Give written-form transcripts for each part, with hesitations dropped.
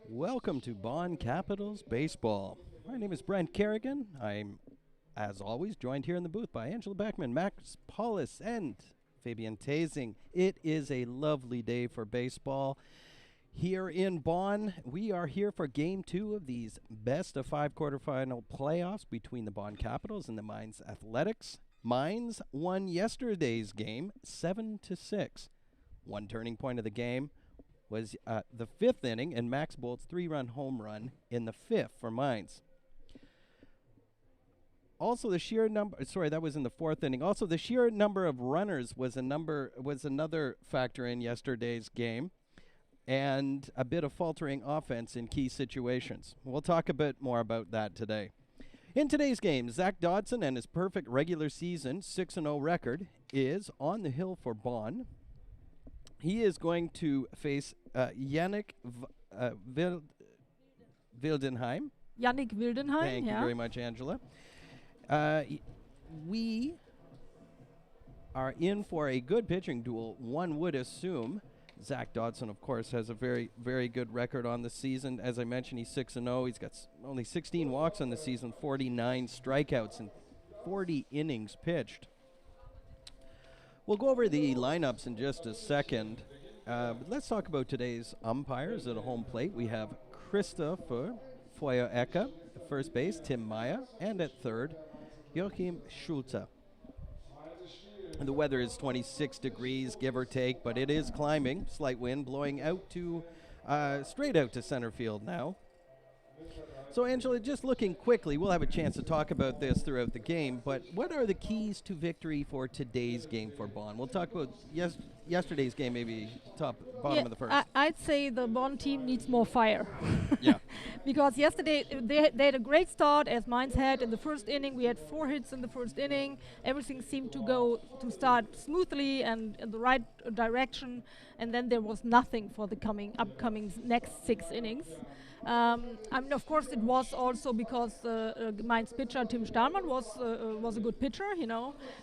Welcome to Bonn Capitals Baseball. My name is Brent Kerrigan. I'm, as always, joined here in the booth by Angela Beckman, Max Paulus, and Fabian Tasing. It is a lovely day for baseball. Here in Bonn, we are here for Game 2 of these best-of-5 quarterfinal playoffs between the Bonn Capitals and the Mainz Athletics. Mainz won yesterday's game 7-6. One turning point of the game was the fifth inning and Max Bolt's three-run home run in the fifth for Mainz. Also, the sheer number. Sorry, that was in the fourth inning. Also, the sheer number of runners was another factor in yesterday's game, and a bit of faltering offense in key situations. We'll talk a bit more about that today. In today's game, Zach Dodson and his perfect regular season 6-0 record is on the hill for Bonn. He is going to face Yannick Wildenheim. Yannick Wildenheim, Thank you very much, Angela. We are in for a good pitching duel, one would assume. Zach Dodson, of course, has a very, very good record on the season. As I mentioned, he's 6-0. He's got only 16 walks on the season, 49 strikeouts, and 40 innings pitched. We'll go over the lineups in just a second. But let's talk about today's umpires at home plate. We have Christopher Feuer-Ecker at first base, Tim Meyer, and at third, Joachim Schulze. And the weather is 26 degrees, give or take, but it is climbing. Slight wind blowing out to straight out to center field now. So, Angela, just looking quickly, we'll have a chance to talk about this throughout the game, but what are the keys to victory for today's game for Bonn? We'll talk about yesterday's game, maybe bottom of the first. I'd say the Bonn team needs more fire. Yeah. Because yesterday they had a great start, as Mainz had in the first inning. We had 4 hits in the first inning. Everything seemed to start smoothly and in the right direction, and then there was nothing for the upcoming next 6 innings. I mean, of course, it was also because Mainz pitcher Tim Stahlmann was a good pitcher,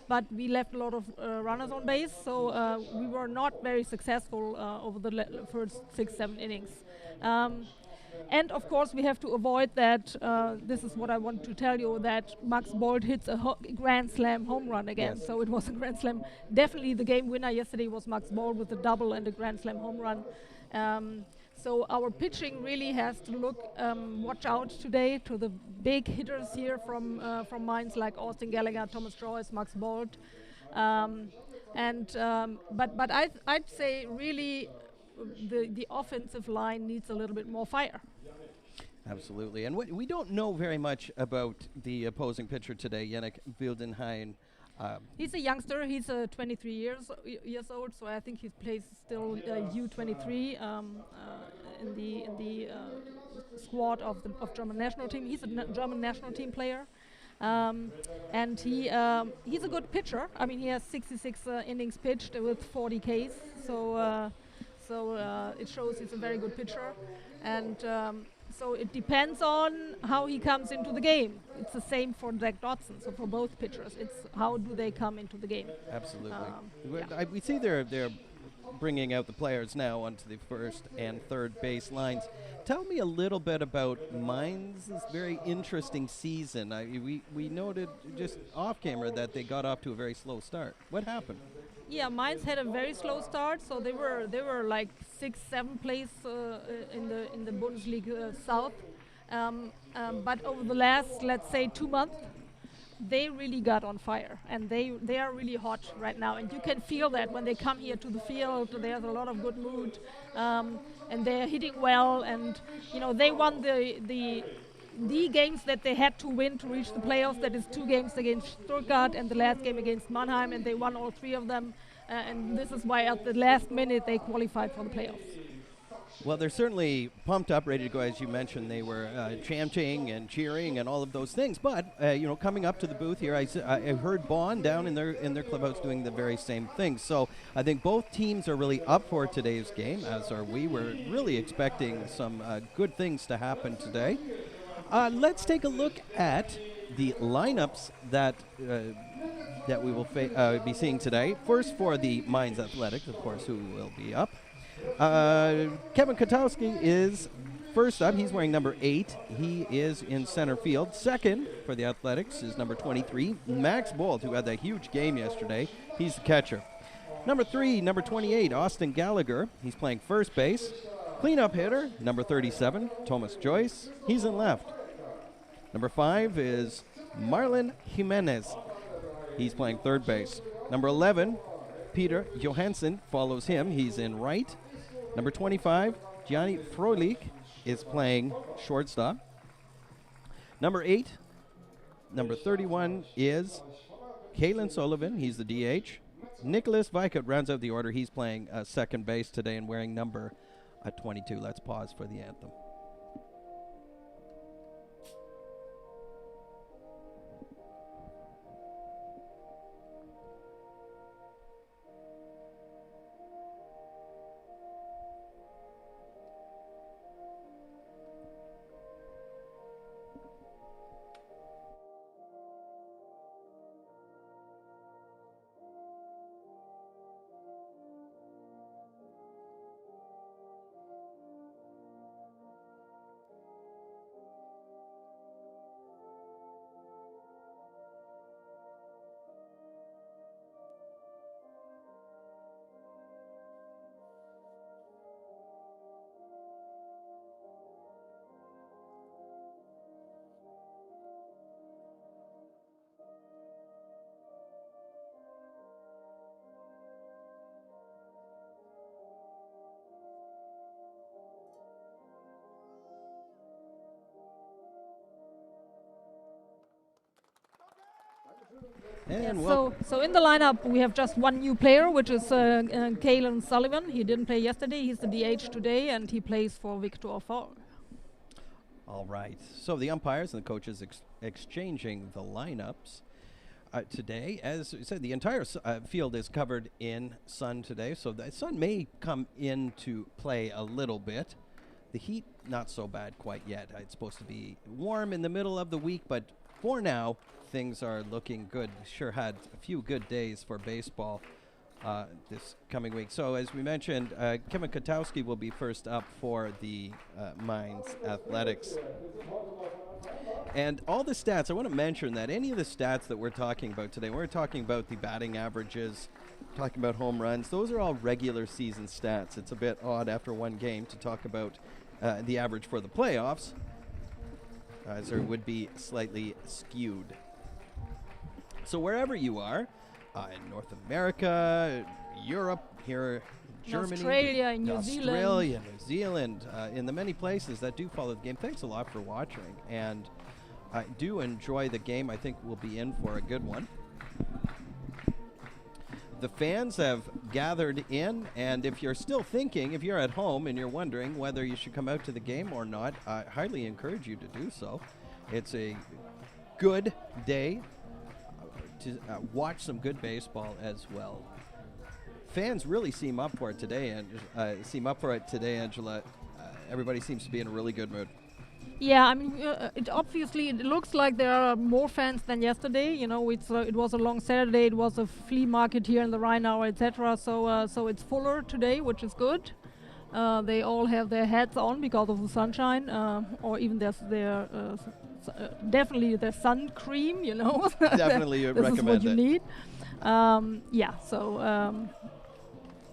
but we left a lot of runners on base, so we were not very successful over the first 6-7 innings. And of course, we have to avoid that. This is what I want to tell you: that Max Bolt hits a grand slam home run again. Yes. So it was a grand slam. Definitely, the game winner yesterday was Max Bolt with a double and a grand slam home run. So our pitching really has to watch out today to the big hitters here from Mainz, like Austin Gallagher, Thomas Joyce, Max Bolt, but I'd say really the offensive line needs a little bit more fire. Absolutely, and we don't know very much about the opposing pitcher today, Yannick Wildenheim. He's a youngster. He's 23 years old, so I think he plays still U23 in the squad of German national team. He's a German national team player, and he's a good pitcher. I mean, he has 66 innings pitched with 40 Ks, so it shows he's a very good pitcher, and. So it depends on how he comes into the game. It's the same for Zach Dodson. So for both pitchers, it's how do they come into the game. Absolutely. We see they're bringing out the players now onto the first and third base lines. Tell me a little bit about Mainz's very interesting season. We noted just off camera that they got off to a very slow start. What happened? Yeah, Mainz had a very slow start, so they were like 6th, 7th place in the Bundesliga South. But over the last, let's say, 2 months, they really got on fire, and they are really hot right now. And you can feel that when they come here to the field. There's a lot of good mood, and they're hitting well. And they won the games that they had to win to reach the playoffs. That is 2 games against Stuttgart and the last game against Mannheim, and they won all 3 of them. And this is why at the last minute they qualified for the playoffs. Well, they're certainly pumped up, ready to go. As you mentioned, they were chanting and cheering and all of those things. But coming up to the booth here, I heard Bonn down in their clubhouse doing the very same thing. So I think both teams are really up for today's game, as are we. We're really expecting some good things to happen today. Let's take a look at the lineups that we will be seeing today. First, for the Mainz Athletics, of course, who will be up. Kevin Kotowski is First up, he's wearing number 8. He is in center field. Second for the Athletics is number 23, Max Bolt, who had that huge game yesterday. He's the catcher. Number 3, number 28, Austin Gallagher. He's playing first base. Cleanup hitter, number 37, Thomas Joyce. He's in left. Number 5 is Marlon Jimenez. He's playing third base. Number 11, Peter Johansson follows him. He's in right. Number 25, Gianni Froelich is playing shortstop. Number 8, number 31 is Kalen Sullivan. He's the DH. Nicholas Vikut rounds out the order. He's playing second base today and wearing number 22. Let's pause for the anthem. And so in the lineup we have just one new player, which is Kalen Sullivan. He didn't play yesterday. He's the DH today, and he plays for Victor Fall. All right. So the umpires and the coaches exchanging the lineups today. As we said, the entire field is covered in sun today, so the sun may come into play a little bit. The heat, not so bad quite yet. It's supposed to be warm in the middle of the week, but for now, things are looking good. Sure had a few good days for baseball this coming week. So as we mentioned, Kevin Katowski will be first up for the Mainz Athletics. And all the stats, I want to mention that any of the stats that we're talking about today, we're talking about the batting averages, talking about home runs, those are all regular season stats. It's a bit odd after one game to talk about the average for the playoffs, as there would be slightly skewed. So wherever you are, in North America, Europe, here, Germany, Australia, in New Zealand, in the many places that do follow the game, thanks a lot for watching. And I do enjoy the game. I think we'll be in for a good one. The fans have gathered in, and if you're still thinking, if you're at home and you're wondering whether you should come out to the game or not, I highly encourage you to do so. It's a good day to watch some good baseball as well. Fans really seem up for it today, Angela. Everybody seems to be in a really good mood. Yeah, I mean, it looks like there are more fans than yesterday. You know, it was a long Saturday. It was a flea market here in the Rheinauer, etc. So it's fuller today, which is good. They all have their hats on because of the sunshine, or even definitely their sun cream. You know, definitely you this recommend is what it. you need.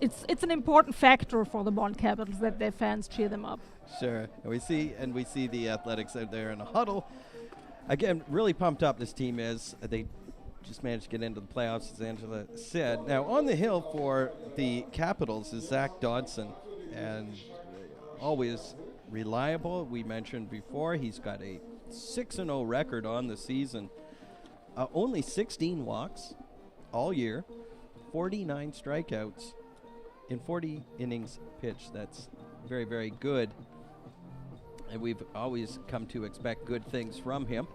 It's an important factor for the Bonn Capitals that their fans cheer them up. Sure, and we see the Athletics out there in a huddle. Again, really pumped up this team is. They just managed to get into the playoffs, as Angela said. Now, on the hill for the Capitals is Zach Dodson, and always reliable. We mentioned before, he's got a 6-0 record on the season. Only 16 walks all year, 49 strikeouts in 40 innings pitched. That's very, very good. And we've always come to expect good things from him.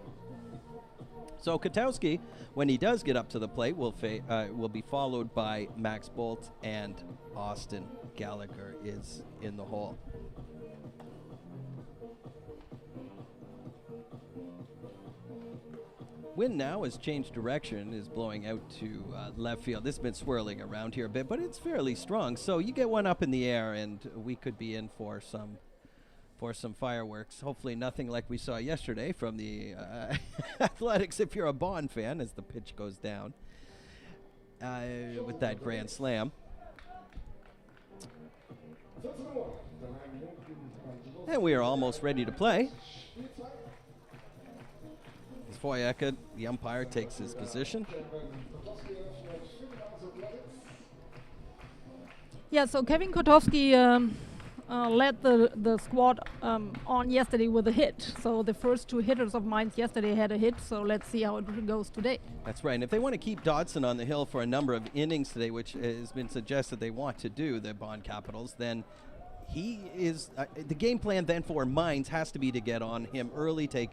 So Katowski, when he does get up to the plate, will be followed by Max Bolt, and Austin Gallagher is in the hole. Wind now has changed direction, is blowing out to left field. This has been swirling around here a bit, but it's fairly strong. So you get one up in the air, and we could be in for some for some fireworks. Hopefully nothing like we saw yesterday from the Athletics if you're a Bonn fan as the pitch goes down with that grand slam. And we are almost ready to play. Foyeka, the umpire, takes his position. Yeah, so Kevin Kotowski led the squad on yesterday with a hit. So the first 2 hitters of Mainz yesterday had a hit, so let's see how it goes today. That's right, and if they want to keep Dodson on the hill for a number of innings today, which has been suggested they want to do, the Bonn Capitals, then he is, the game plan then for Mainz has to be to get on him early, take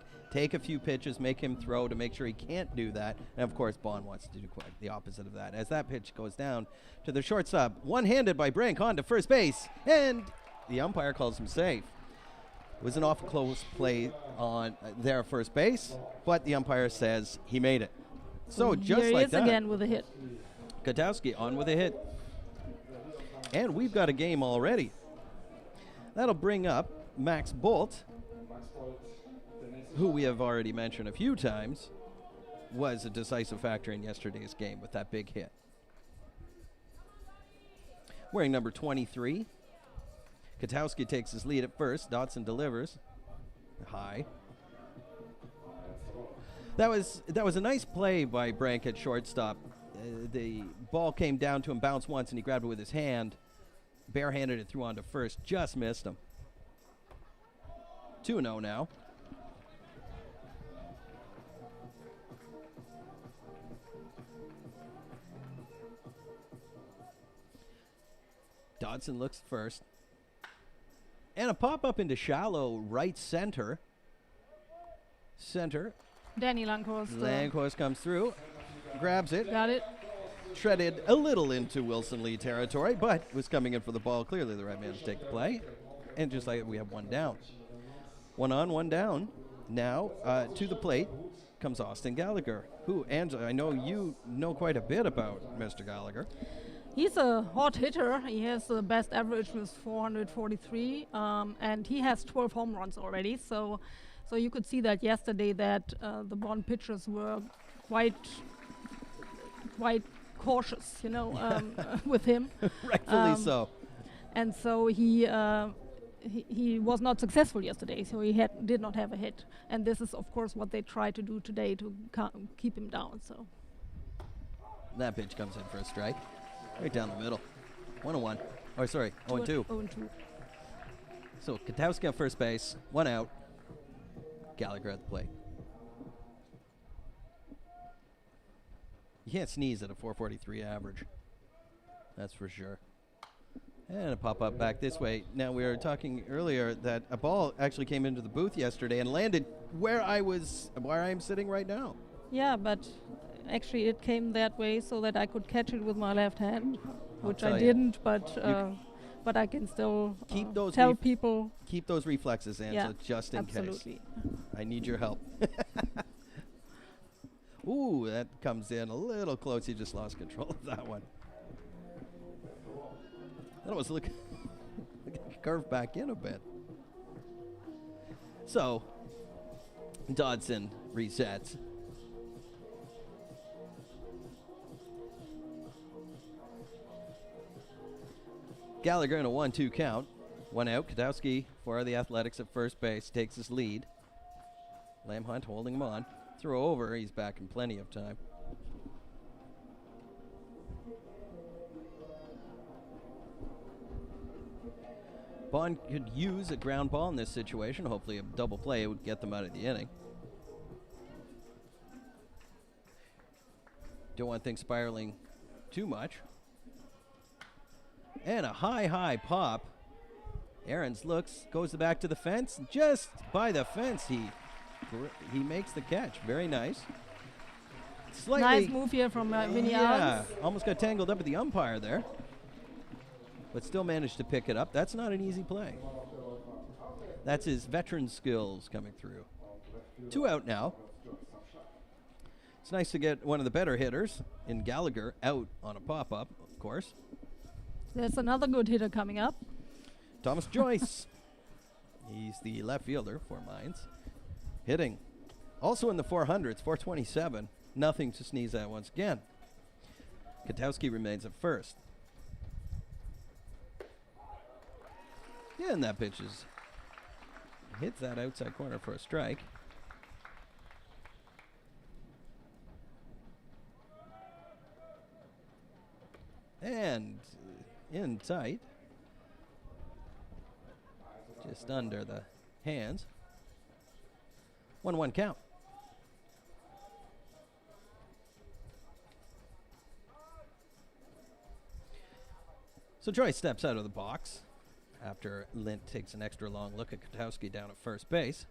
a few pitches, make him throw to make sure he can't do that. And of course, Bonn wants to do quite the opposite of that. As that pitch goes down to the shortstop, one-handed by Brank on to first base, and the umpire calls him safe. It was an awful close play on their first base, but the umpire says he made it. So just here like he is that, again with a hit. Kotowski on with a hit. And we've got a game already. That'll bring up Max Bolt, who we have already mentioned a few times, was a decisive factor in yesterday's game with that big hit. Wearing number 23. Kotowski takes his lead at first. Dodson delivers. High. That was a nice play by Brank at shortstop. The ball came down to him, bounced once, and he grabbed it with his hand. Barehanded it through onto first. Just missed him. 2-0 now. Dodson looks first. And a pop-up into shallow right center. Danny Langhorst. Langhorst comes through, grabs it. Got it. Treaded a little into Wilson Lee territory, but was coming in for the ball. Clearly the right man to take the play. And just like we have one down. 1 on, 1 down. Now to the plate comes Austin Gallagher, who, Angela, I know you know quite a bit about Mr. Gallagher. He's a hot hitter. He has the best average with 443, and he has 12 home runs already. So you could see that yesterday that the Bonn pitchers were quite cautious, with him. Rightfully so. And so he was not successful yesterday. So he did not have a hit. And this is, of course, what they try to do today to keep him down. So that pitch comes in for a strike. Right down the middle. 1-1. Oh, sorry. 0-2. 0-2. So Kotowski on first base. 1 out. Gallagher at the plate. You can't sneeze at a 443 average. That's for sure. And a pop-up back this way. Now, we were talking earlier that a ball actually came into the booth yesterday and landed where I am sitting right now. Yeah, but actually it came that way so that I could catch it with my left hand, which I didn't, but I can still tell people. Keep those reflexes, Angela, just in case. Absolutely. I need your help. Ooh, that comes in a little close. He just lost control of that one. That was looking curved back in a bit. So, Dodson resets. Gallagher in a 1-2 count. 1 out. Kotowski for the Athletics at first base takes his lead. Lamb Hunt holding him on. Throw over. He's back in plenty of time. Bonn could use a ground ball in this situation. Hopefully a double play would get them out of the inning. Don't want things spiraling too much. And a high pop. Ahrens looks, goes back to the fence. Just by the fence, he makes the catch. Very nice. Slightly nice move here from Vinny Alex. Almost got tangled up with the umpire there, but still managed to pick it up. That's not an easy play. That's his veteran skills coming through. 2 out now. It's nice to get one of the better hitters in Gallagher out on a pop-up, of course. There's another good hitter coming up. Thomas Joyce. He's the left fielder for Mainz. Hitting also in the 400s, 427. Nothing to sneeze at once again. Katowski remains at first. And that pitch hits that outside corner for a strike. And in tight. Just under the hands. 1-1 count. So Joyce steps out of the box after Lint takes an extra long look at Katowski down at first base.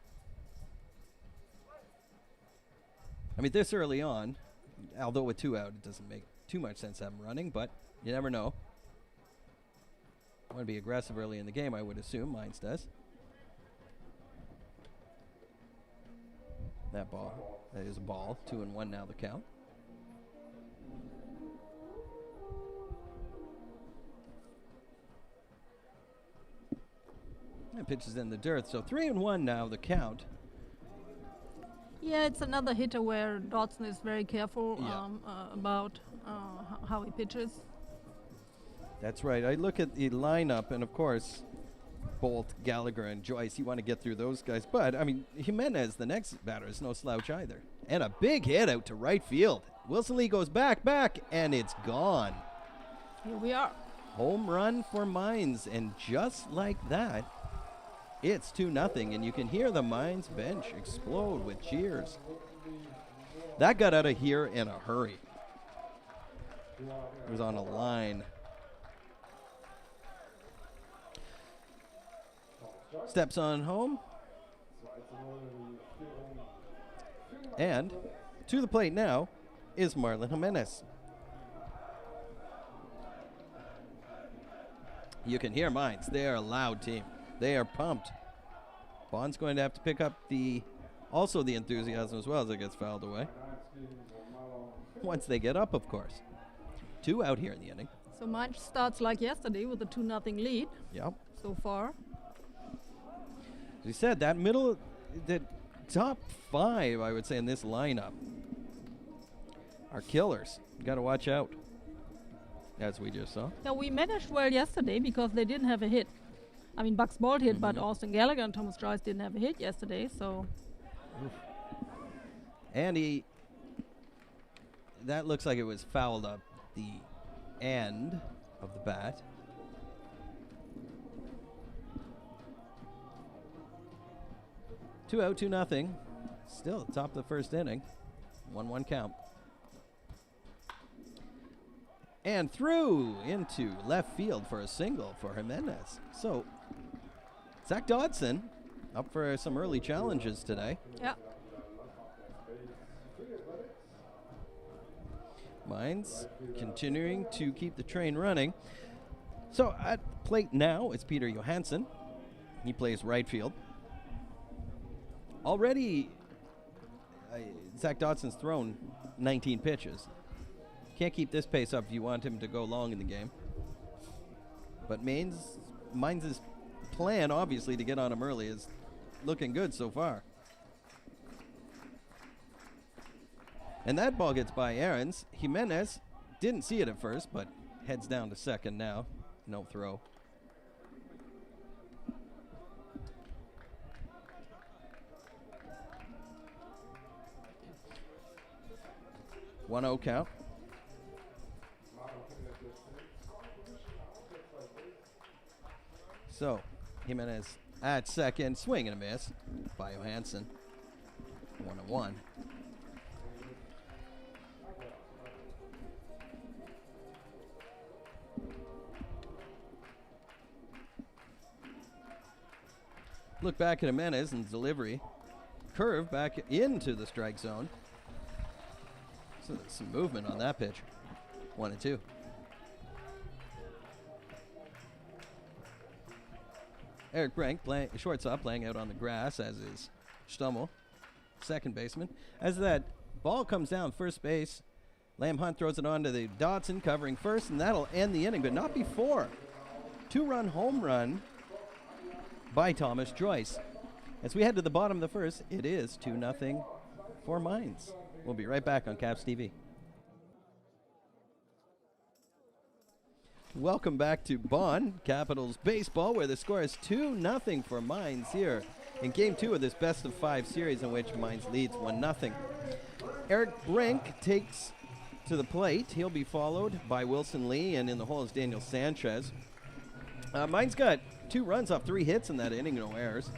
I mean, this early on, although with 2 out, it doesn't make too much sense to have him running, but you never know. Want to be aggressive early in the game, I would assume. Mainz does. That is a ball. 2-1 now the count. That pitch is in the dirt, so 3-1 now the count. Yeah, it's another hitter where Dodson is very careful about how he pitches. That's right. I look at the lineup, and of course, Bolt, Gallagher, and Joyce, you want to get through those guys. But, I mean, Jimenez, the next batter, is no slouch either. And a big hit out to right field. Wilson Lee goes back, and it's gone. Here we are. Home run for Mainz, and just like that, it's 2-0, and you can hear the Mainz bench explode with cheers. That got out of here in a hurry. It was on a line. Steps on home. And to the plate now is Marlon Jimenez. You can hear Mainz. They are a loud team. They are pumped. Bonn's going to have to pick up the enthusiasm as well as it gets fouled away. Once they get up, of course. 2 out here in the inning. So Mainz starts like yesterday with a 2-0 lead. Yep. So far. As we said, the top 5, I would say, in this lineup are killers. You got to watch out, as we just saw. Yeah, we managed well yesterday because they didn't have a hit. I mean, Bucks Bolt hit, but Austin Gallagher and Thomas Joyce didn't have a hit yesterday, so. Oof. And that looks like it was fouled up the end of the bat. Two out, 2-0. Still top of the first inning. 1-1 count. And through into left field for a single for Jimenez. So, Zach Dodson up for some early challenges today. Yeah. Mainz continuing to keep the train running. So at plate now is Peter Johansson. He plays right field. Already, Zach Dodson's thrown 19 pitches. Can't keep this pace up if you want him to go long in the game. But Mainz's plan, obviously, to get on him early is looking good so far. And that ball gets by Aarons. Jimenez didn't see it at first, but heads down to second now. No throw. One 0 count. So, Jimenez at second, swing and a miss by Johansson. 1-1. Look back at Jimenez and delivery. Curve back into the strike zone. So there's some movement on that pitch. 1-2. Eric Brink, shortstop, playing out on the grass, as is Stummel, second baseman. As that ball comes down first base, Lamb Hunt throws it on to the Dodson, covering first, and that'll end the inning, but not before. 2-run home run by Thomas Joyce. As we head to the bottom of the first, it is 2-0 for Mainz. We'll be right back on Caps TV. Welcome back to Bonn, Capitals baseball, where the score is 2-0 for Mainz here in Game 2 of this best-of-5 series, in which Mainz leads 1-0. Eric Brink takes to the plate. He'll be followed by Wilson Lee, and in the hole is Daniel Sanchez. Mainz got 2 runs off 3 hits in that inning, no errors.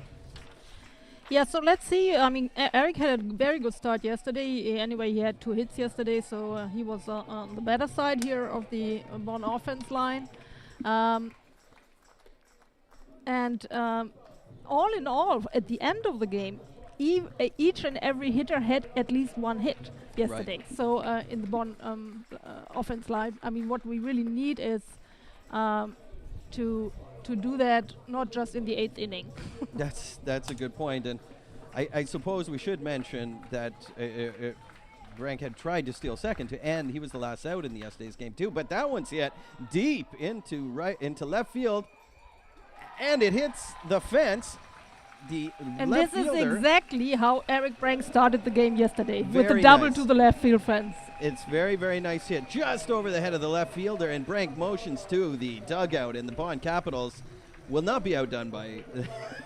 Yeah, so let's see. I mean, Eric had a very good start yesterday. Anyway, he had 2 hits yesterday, so he was on the better side here of the Bonn offense line. All in all, at the end of the game, each and every hitter had at least 1 hit yesterday. Right. So in the Bonn offense line, I mean, what we really need is to do that not just in the 8th inning. That's a good point, and I suppose we should mention that Brank had tried to steal second to end. He was the last out in yesterday's game too, but that one's hit deep into left field, and it hits the fence. And left this is fielder, exactly how Eric Brank started the game yesterday, with Very the double nice. to the left field fence. It's very, very nice hit just over the head of the left fielder, and Brank motions to the dugout, and the Bonn Capitals will not be outdone by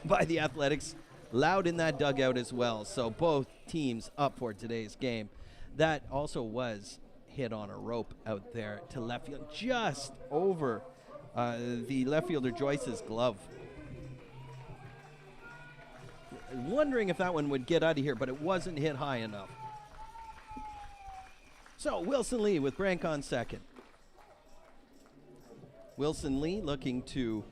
by the Athletics. Loud in that dugout as well. So both teams up for today's game. That also was hit on a rope out there to left field, just over the left fielder Joyce's glove. Wondering if that one would get out of here, but it wasn't hit high enough. So Wilson Lee with Brank on second. Wilson Lee looking to...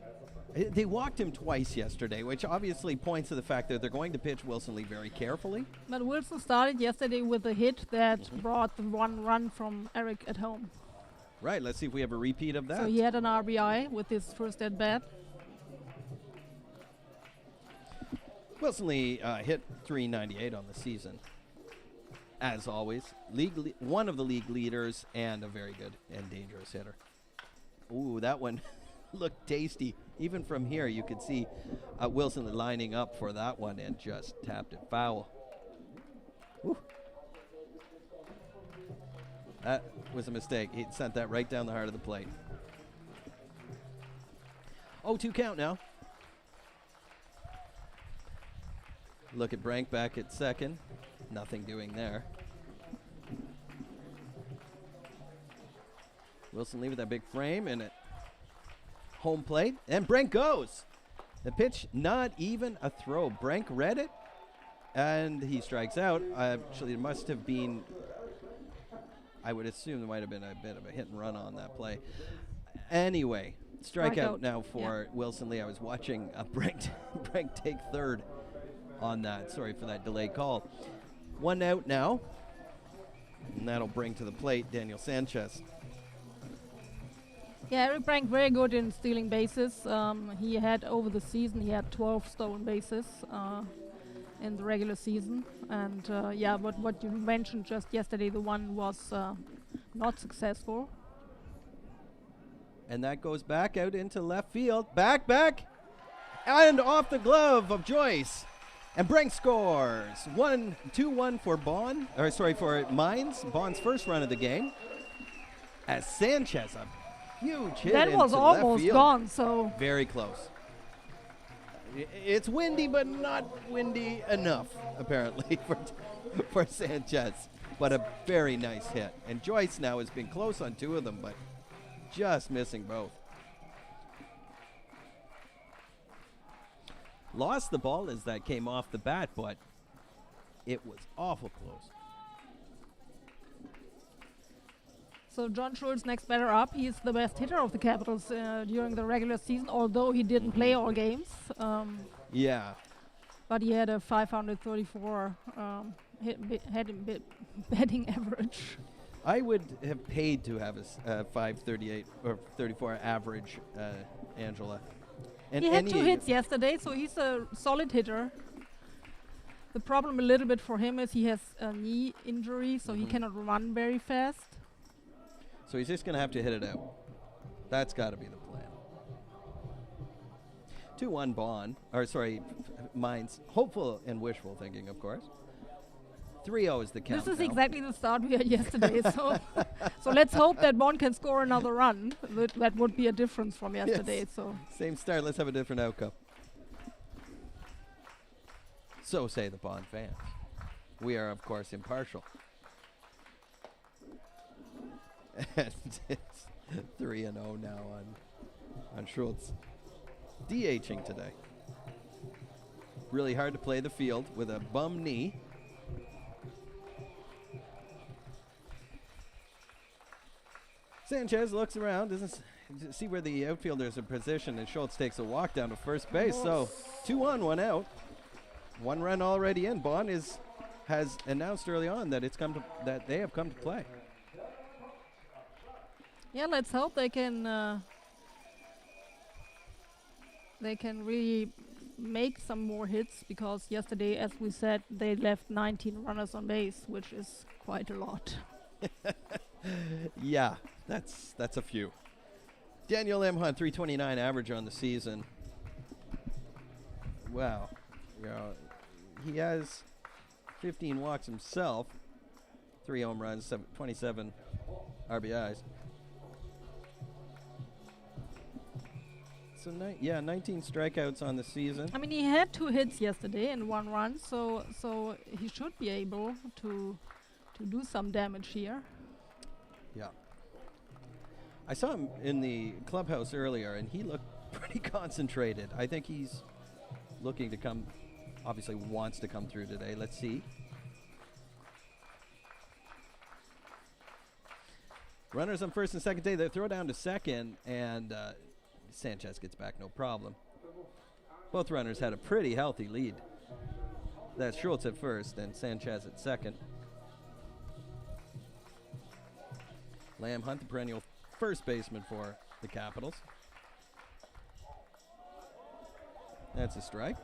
They walked him twice yesterday, which obviously points to the fact that they're going to pitch Wilson Lee very carefully. But Wilson started yesterday with a hit that brought the 1 run from Eric at home. Right, let's see if we have a repeat of that. So he had an RBI with his first at bat. Wilson Lee hit .398 on the season. As always, one of the league leaders and a very good and dangerous hitter. Ooh, that one looked tasty. Even from here, you could see Wilson lining up for that one and just tapped it foul. Woo. That was a mistake. He sent that right down the heart of the plate. 0-2 count now. Look at Brank back at second. Nothing doing there. Wilson Lee with that big frame and at home plate. And Brank goes. The pitch, not even a throw. Brank read it, and he strikes out. Actually, it must have been, I would assume there might have been a bit of a hit and run on that play. Anyway, strikeout now for Wilson Lee. I was watching Brank take third on that. Sorry for that delayed call. 1 out now, and that'll bring to the plate Daniel Sanchez. Yeah, Eric Brank very good in stealing bases. He had over the season, he had 12 stolen bases in the regular season. And yeah, but what you mentioned just yesterday, the one was not successful. And that goes back out into left field. Back, and off the glove of Joyce. And Brank scores. 2-1 for Bonn, or sorry, for Mainz. Bonn's first run of the game. As Sanchez, a huge hit That into was left almost field. gone, so. Very close. It's windy, but not windy enough, apparently, for Sanchez. But a very nice hit. And Joyce now has been close on 2 of them, but just missing both. Lost the ball as that came off the bat, but it was awful close. So John Schultz, next batter up. He's the best hitter of the Capitals during the regular season, although he didn't play all games. Yeah. But he had a 534 batting average. I would have paid to have a 538 or 34 average, Angela. And He had 2 hits yesterday, so he's a solid hitter. The problem a little bit for him is he has a knee injury, so he cannot run very fast. So he's just going to have to hit it out. That's got to be the plan. 2-1 Bonn, or sorry, Mainz. Hopeful and wishful thinking, of course. 3-0 is the count. This is now. exactly the start we had yesterday. So let's hope that Bonn can score another run. That would be a difference from yesterday. Yes. So Same start. Let's have a different outcome. So say the Bonn fans. We are, of course, impartial. And it's 3-0 now on Schultz. DHing today. Really hard to play the field with a bum knee. Sanchez looks around, doesn't see where the outfielders are positioned, and Schultz takes a walk down to first base. So 2-1, 1 out. 1 run already in. Bonn has announced early on that that they have come to play. yeah, let's hope they can really make some more hits, because yesterday, as we said, they left 19 runners on base, which is quite a lot. Yeah, that's a few. Daniel M. Hunt, 329 average on the season. Wow. He has 15 walks himself, 3 home runs, 27 RBIs. So 19 strikeouts on the season. I mean, he had 2 hits yesterday and 1 run, so he should be able to do some damage here. Yeah. I saw him in the clubhouse earlier, and he looked pretty concentrated. I think he's looking to come, obviously wants to come through today. Let's see. Runners on first and second day. They throw down to second, and Sanchez gets back no problem. Both runners had a pretty healthy lead. That's Schultz at first and Sanchez at second. Lamb Hunt, the perennial first baseman for the Capitals. That's a strike.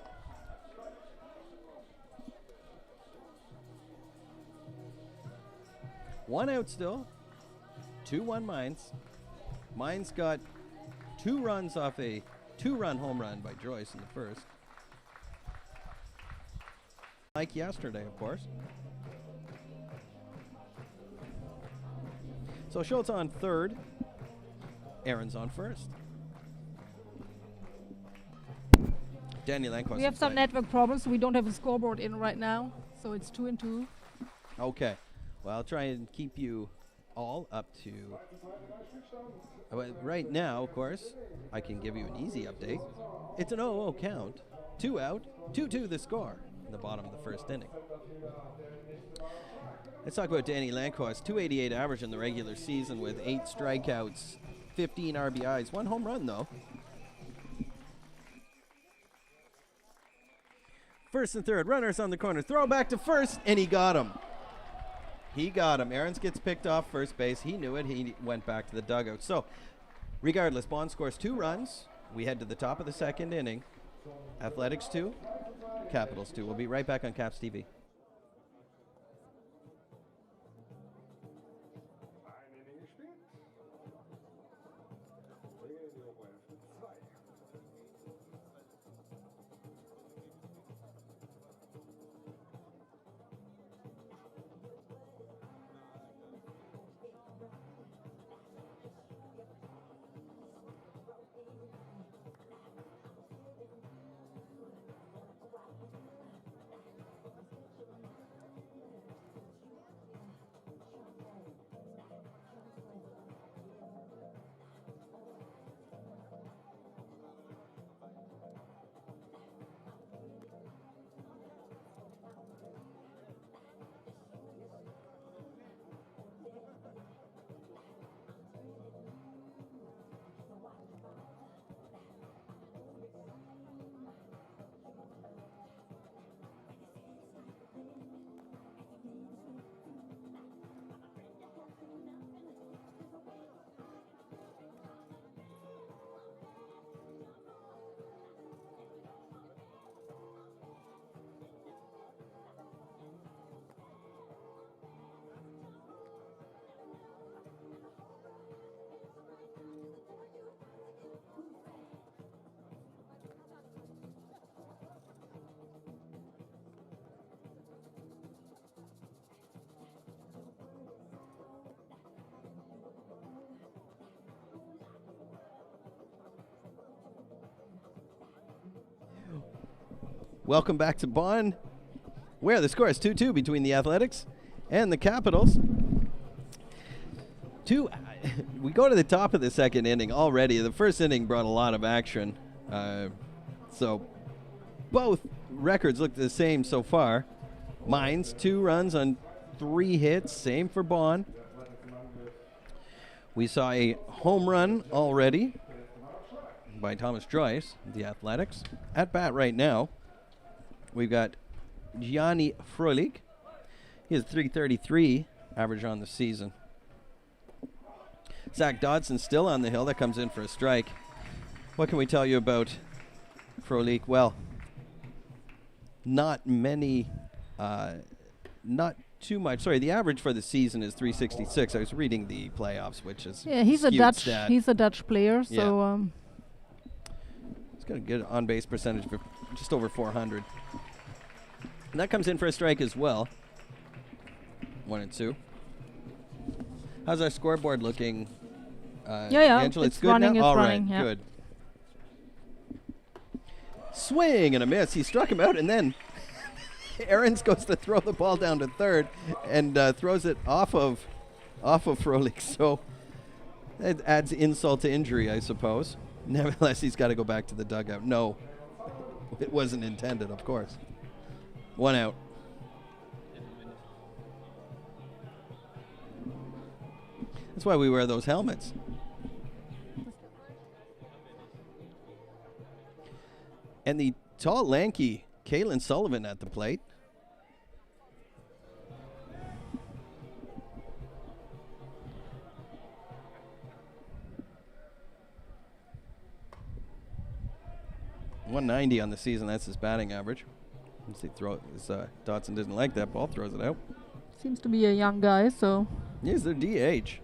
One out still. 2-1 Mainz. Mainz got 2 runs off a 2-run home run by Joyce in the first. Like yesterday, of course. So Schultz on third. Aaron's on first. Danny Lanquist. We have some network problems, so we don't have a scoreboard in right now. So it's 2-2. Okay. Well, I'll try and keep you all up to... right now, of course, I can give you an easy update. It's an 0-0 count. 2 out. 2-2 the score in the bottom of the first inning. Let's talk about Danny Lanquist. 288 average in the regular season with 8 strikeouts, 15 RBIs, 1 home run, though. First and third, runners on the corner. Throw back to first, and he got him. He got him. Aarons gets picked off first base. He knew it. He went back to the dugout. So, regardless, Bonn scores 2 runs. We head to the top of the second inning. Athletics 2, Capitals 2. We'll be right back on Caps TV. Welcome back to Bonn, where the score is 2-2 between the Athletics and the Capitals. We go to the top of the second inning already. The first inning brought a lot of action. So both records look the same so far. Mainz, 2 runs on 3 hits. Same for Bonn. We saw a home run already by Thomas Joyce, the Athletics. At bat right now, we've got Gianni Froelich. He has 333 average on the season. Zach Dodson still on the hill. That comes in for a strike. What can we tell you about Froelich? Well, not many, not too much. Sorry, the average for the season is 366. I was reading the playoffs, which is he's a Dutch player, so he's got a good on-base percentage for just over 400. And that comes in for a strike as well. 1-2. How's our scoreboard looking? Angela, it's good running, now? All right, running, good. Swing and a miss. He struck him out, and then Aarons goes to throw the ball down to third and throws it off of Froelich. So it adds insult to injury, I suppose. Nevertheless, he's got to go back to the dugout. No, it wasn't intended, of course. 1 out. That's why we wear those helmets. And the tall, lanky Kalen Sullivan at the plate. .190 on the season. That's his batting average. Let's see, Dotson doesn't like that ball. Throws it out. seems to be a young guy, so. He's their DH.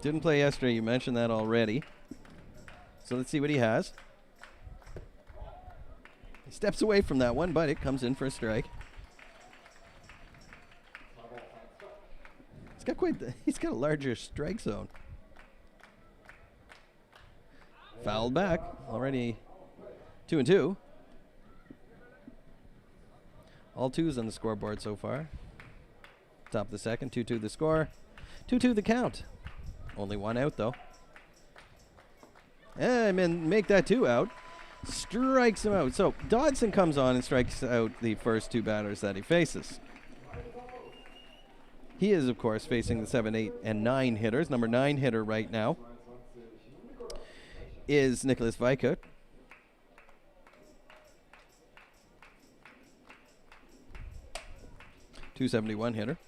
Didn't play yesterday. You mentioned that already. So let's see what he has. He steps away from that one, but it comes in for a strike. He's got a larger strike zone. Fouled back. Already 2-2. All 2s on the scoreboard so far. Top of the second, 2-2 the score. 2-2 the count. Only 1 out though. And make that 2 out. Strikes him out. So Dodson comes on and strikes out the first 2 batters that he faces. He is, of course, facing the 7, 8, and 9 hitters. Number 9 hitter right now is Nicholas Weikert. .271 hitter.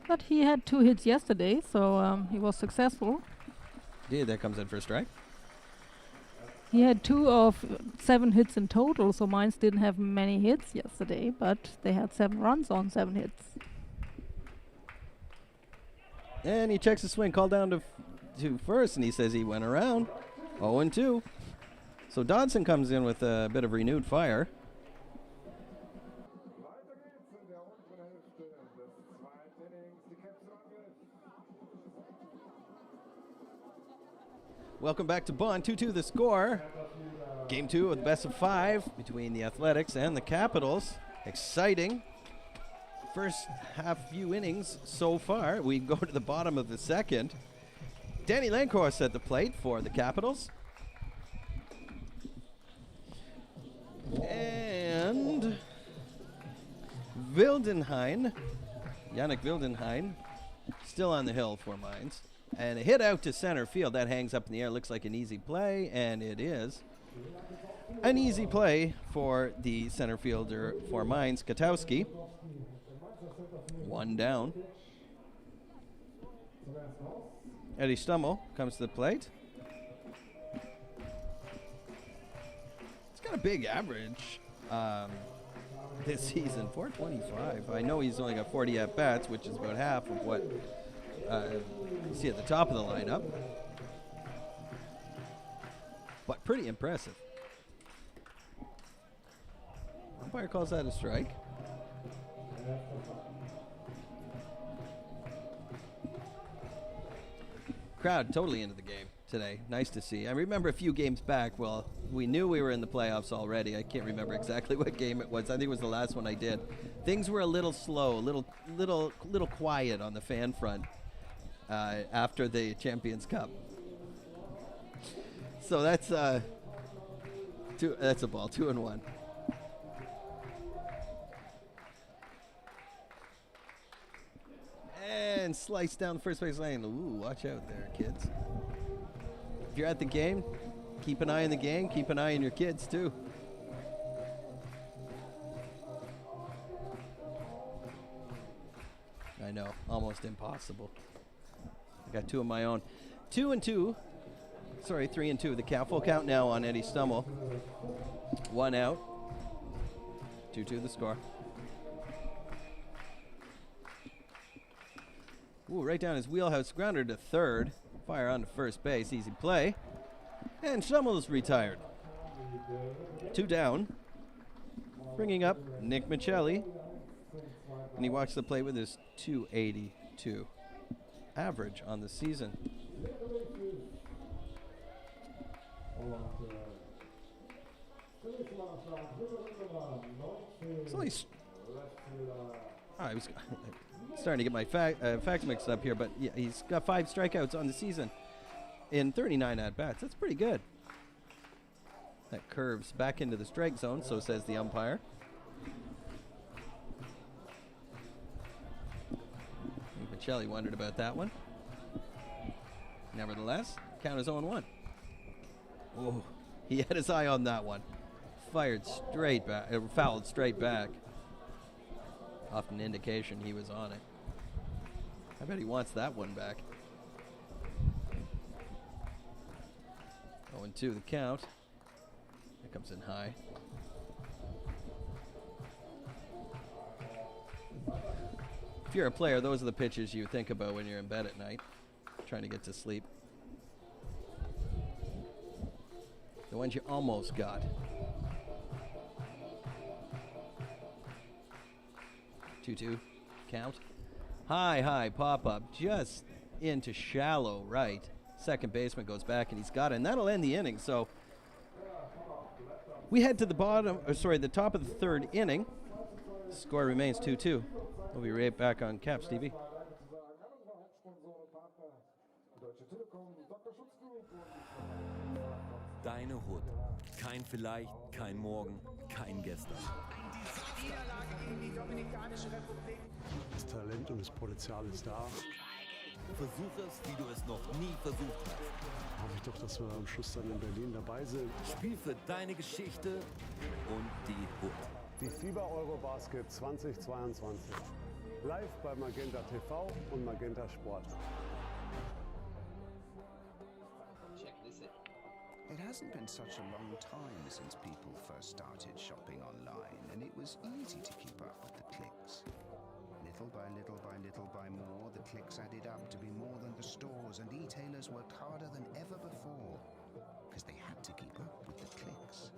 But he had 2 hits yesterday, so he was successful. Yeah, that comes in for a strike. He had 2 of 7 hits in total, so Mainz didn't have many hits yesterday, but they had 7 runs on 7 hits. And he checks the swing, called down to first, and he says he went around. 0-2. So Dodson comes in with a bit of renewed fire. Welcome back to Bonn. 2-2 the score. Game 2 of the best of 5 between the Athletics and the Capitals. Exciting. First few innings so far. We go to the bottom of the second. Danny Lankhorst at the plate for the Capitals. And Wildenhain, Yannick Wildenhain, still on the hill for Mainz. And a hit out to center field. That hangs up in the air. Looks like an easy play, and it is. An easy play for the center fielder for Mainz, Katowski. 1 down. Eddie Stummel comes to the plate. He's got a big average this season, 425. I know he's only got 40 at-bats, which is about half of what you see at the top of the lineup. But pretty impressive. Umpire calls that a strike. Crowd totally into the game. today. Nice to see. I remember a few games back. Well, we knew we were in the playoffs already. I can't remember exactly what game it was. I think it was the last one I did. Things were a little slow, a little quiet on the fan front after the Champions Cup. So that's a ball, 2-1. And slice down the first base lane. Ooh, watch out there, kids. If you're at the game, keep an eye on the game. Keep an eye on your kids, too. I know, almost impossible. I got 2 of my own. 2-2. Sorry, 3-2. The count, full count now on Eddie Stummel. 1 out. 2-2 the score. Ooh, right down his wheelhouse. Grounder to third. Fire on to first base. Easy play. And Schummel's retired. 2 down. Bringing up Nick Michelli. And he walks the plate with his .282 average on the season. It's only I was starting to get my facts mixed up here, but yeah, he's got 5 strikeouts on the season in 39 at-bats. That's pretty good. That curves back into the strike zone, so says the umpire. Michelli wondered about that one. Nevertheless, count is 0-1. Oh, he had his eye on that one. Fired straight back, fouled straight back. Off an indication he was on it. I bet he wants that one back. 0-2 the count. That comes in high. If you're a player, those are the pitches you think about when you're in bed at night, trying to get to sleep. The ones you almost got. 2-2 count. High pop-up just into shallow right. Second baseman goes back and he's got it, and that'll end the inning. So we head to the the top of the 3rd inning. Score remains 2-2. We'll be right back on Caps TV. Deine Hut. Kein Vielleicht, kein Morgen, kein Gestern. Das Talent und das Potenzial ist da. Versuch es, wie du es noch nie versucht hast. Hoffe ich doch, dass wir am Schluss dann in Berlin dabei sind. Spiel für deine Geschichte und die Hut. Die FIBA Eurobasket 2022. Live bei Magenta TV und Magenta Sport. It hasn't been such a long time since people first started shopping online, and it was easy to keep up with the clicks. Little by little by little by more, the clicks added up to be more than the stores, and e-tailers worked harder than ever before, because they had to keep up with the clicks.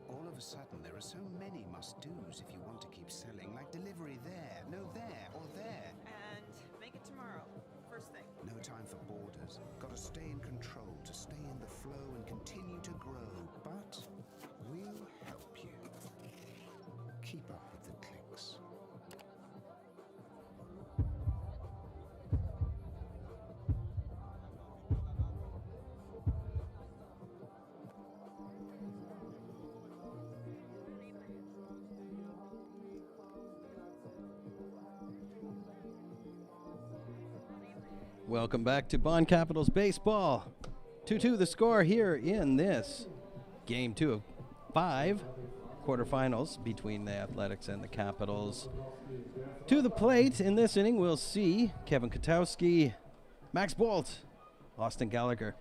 All of a sudden, there are so many must-dos if you want to keep selling, like delivery there, no there, or there. And make it tomorrow, first thing. No time for borders. Gotta stay in control, to stay in the flow and continue to grow. But we'll help you. Keep up with the clicks. Welcome back to Bonn Capitals Baseball. 2-2 the score here in this Game 2 of 5 quarterfinals between the Athletics and the Capitals. To the plate in this inning, we'll see Kevin Kotowski, Max Bolt, Austin Gallagher,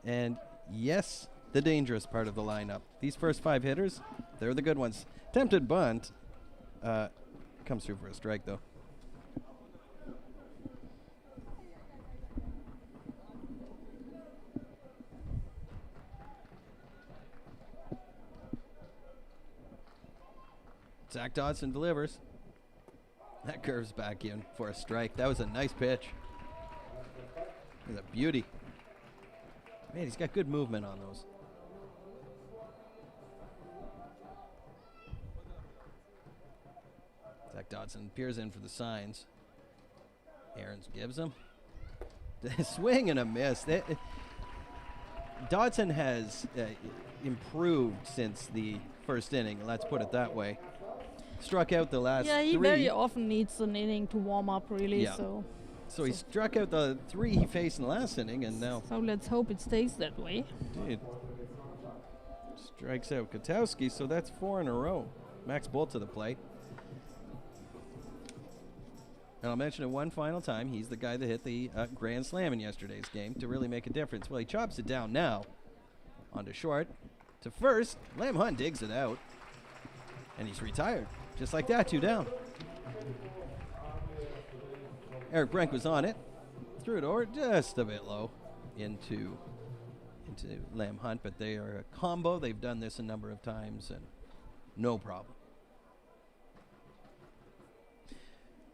and yes, the dangerous part of the lineup. These first 5 hitters, they're the good ones. Attempted bunt comes through for a strike, though. Zach Dodson delivers. That curves back in for a strike. That was a nice pitch. It was a beauty. Man, he's got good movement on those. Zach Dodson peers in for the signs. Aarons gives him. Swing and a miss. Dodson has improved since the first inning, let's put it that way. Struck out the last Yeah, he three. very often needs an inning to warm up, really. Yeah. So he struck out the 3 he faced in the last inning, and now So let's hope it stays that way. indeed strikes out Kotowski, so that's 4 in a row. Max Bolt to the plate. And I'll mention it one final time. He's the guy that hit the grand slam in yesterday's game to really make a difference. Well, he chops it down now. Onto short. To first. Lamb Hunt digs it out. And he's retired. Just like that, 2 down. Eric Brink was on it. Threw it over just a bit low into Lamb Hunt. But they are a combo. They've done this a number of times, and no problem.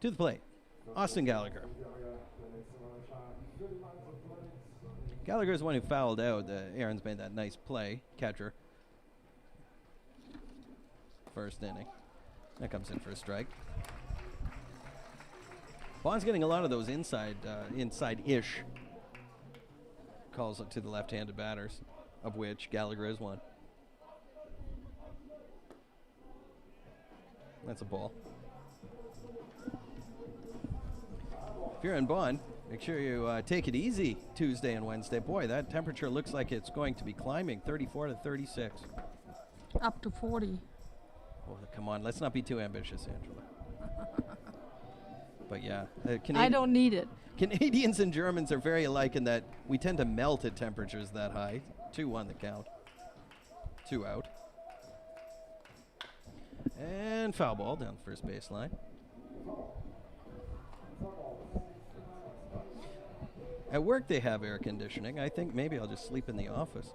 To the plate. Austin Gallagher. Gallagher's the one who fouled out. Aaron's made that nice play. Catcher. First inning. That comes in for a strike. Bond's getting a lot of those inside-ish calls to the left-handed batters, of which Gallagher is one. That's a ball. If you're in Bonn, make sure you take it easy Tuesday and Wednesday. Boy, that temperature looks like it's going to be climbing, 34 to 36. Up to 40. Oh, come on, let's not be too ambitious, Angela. But yeah, I don't need it. Canadians and Germans are very alike in that we tend to melt at temperatures that high. 2-1 the count. 2 out. And foul ball down the first baseline. At work they have air conditioning. I think maybe I'll just sleep in the office.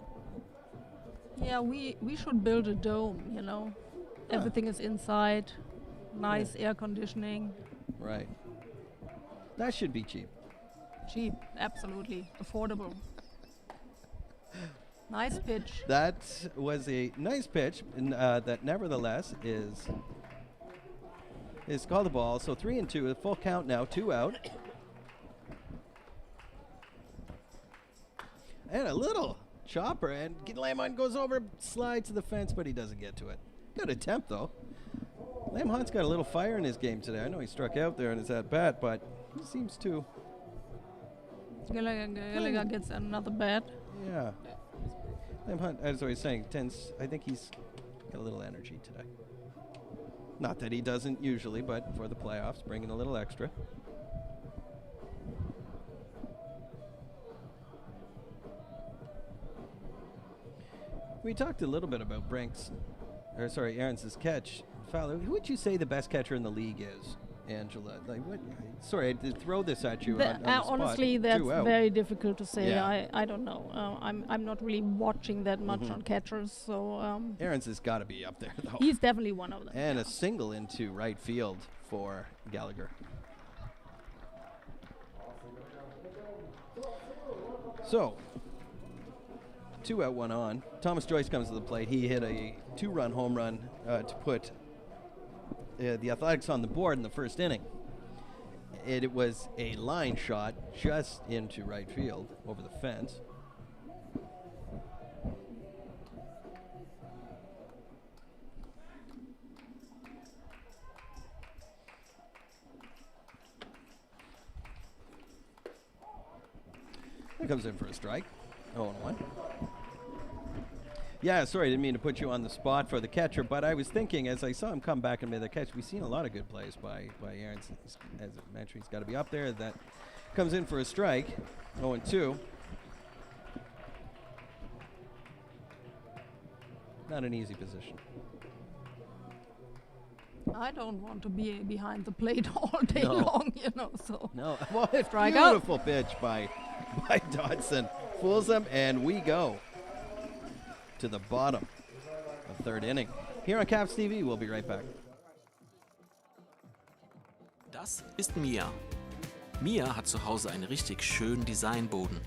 Yeah, we should build a dome, you know. Everything is inside. Nice air conditioning. Right. That should be cheap. Cheap, absolutely. Affordable. Nice pitch. That was a nice pitch, and that nevertheless is called a ball. So 3-2, a full count now, 2 out. And a little chopper, and Lamont goes over, slides to the fence, but he doesn't get to it. Good attempt, though. Lamb Hunt's got a little fire in his game today. I know he struck out there in his at-bat, but he seems to... Gallagher gets another bat. Yeah. Lamb Hunt, as I was saying, I think he's got a little energy today. Not that he doesn't usually, but for the playoffs, bringing a little extra. We talked a little bit about Aaron's catch. Fowler, who would you say the best catcher in the league is, Angela? Like, what? Sorry, I did throw this at you. On the honestly, spot. that's very difficult to say. Yeah. I don't know. I'm not really watching that much on catchers, so. Aaron's has got to be up there, though. He's definitely one of them. And a single into right field for Gallagher. So, 2 out, 1 on. Thomas Joyce comes to the plate. He hit a 2-run home run to put the Athletics on the board in the first inning. It was a line shot just into right field over the fence. That comes in for a strike. 0-1. Yeah, sorry, I didn't mean to put you on the spot for the catcher, but I was thinking as I saw him come back and make the catch, we've seen a lot of good plays by Aaron. As I mentioned, he's got to be up there. That comes in for a strike. 0-2. Not an easy position. I don't want to be behind the plate all day No. long, you know. So No, what a Strike out. beautiful pitch by Dodson. Fools him, and we go to the bottom of third inning. Here on Caps TV, we'll be right back. Das ist Mia. Mia hat zu Hause einen richtig schönen Designboden.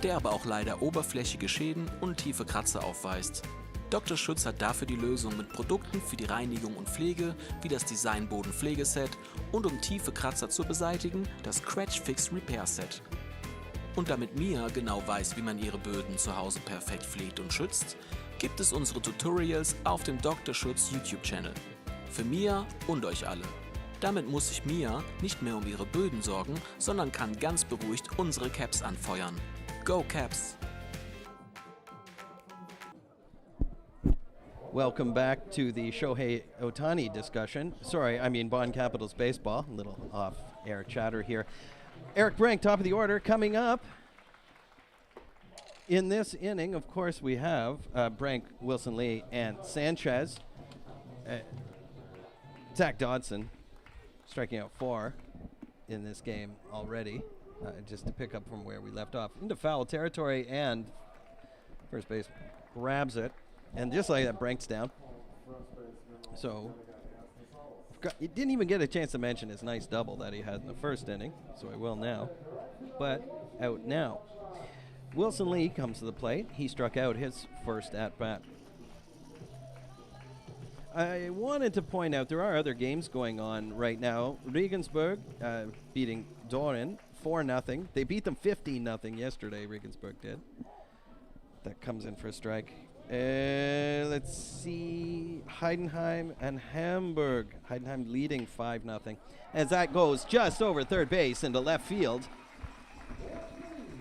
der aber auch leider oberflächige Schäden und tiefe Kratzer aufweist. Dr. Schutz hat dafür die Lösung mit Produkten für die Reinigung und Pflege, wie das Designboden-Pflegeset und um tiefe Kratzer zu beseitigen, das Scratch Fix Repair Set. Und damit Mia genau weiß, wie man ihre Böden zu Hause perfekt pflegt und schützt, gibt es unsere Tutorials auf dem Dr. Schutz YouTube-Channel. Für Mia und euch alle. Damit muss sich Mia nicht mehr um ihre Böden sorgen, sondern kann ganz beruhigt unsere Caps anfeuern. Go Caps! Welcome back to the Shohei Ohtani discussion. Sorry, I mean Bonn Capitals baseball. A little off-air chatter here. Eric Brink, top of the order, coming up. In this inning, of course, we have Brink, Wilson Lee, and Sanchez. Zach Dodson striking out 4 in this game already, just to pick up from where we left off. Into foul territory, and first base grabs it. And just like that, Brink's down. So, he didn't even get a chance to mention his nice double that he had in the first inning, so I will now. But out now. Wilson Lee comes to the plate. He struck out his first at-bat. I wanted to point out there are other games going on right now. Regensburg beating Doran 4-0. They beat them 15-0 yesterday, Regensburg did. That comes in for a strike. Let's see, Heidenheim and Hamburg. Heidenheim leading 5-0. As that goes just over third base into left field.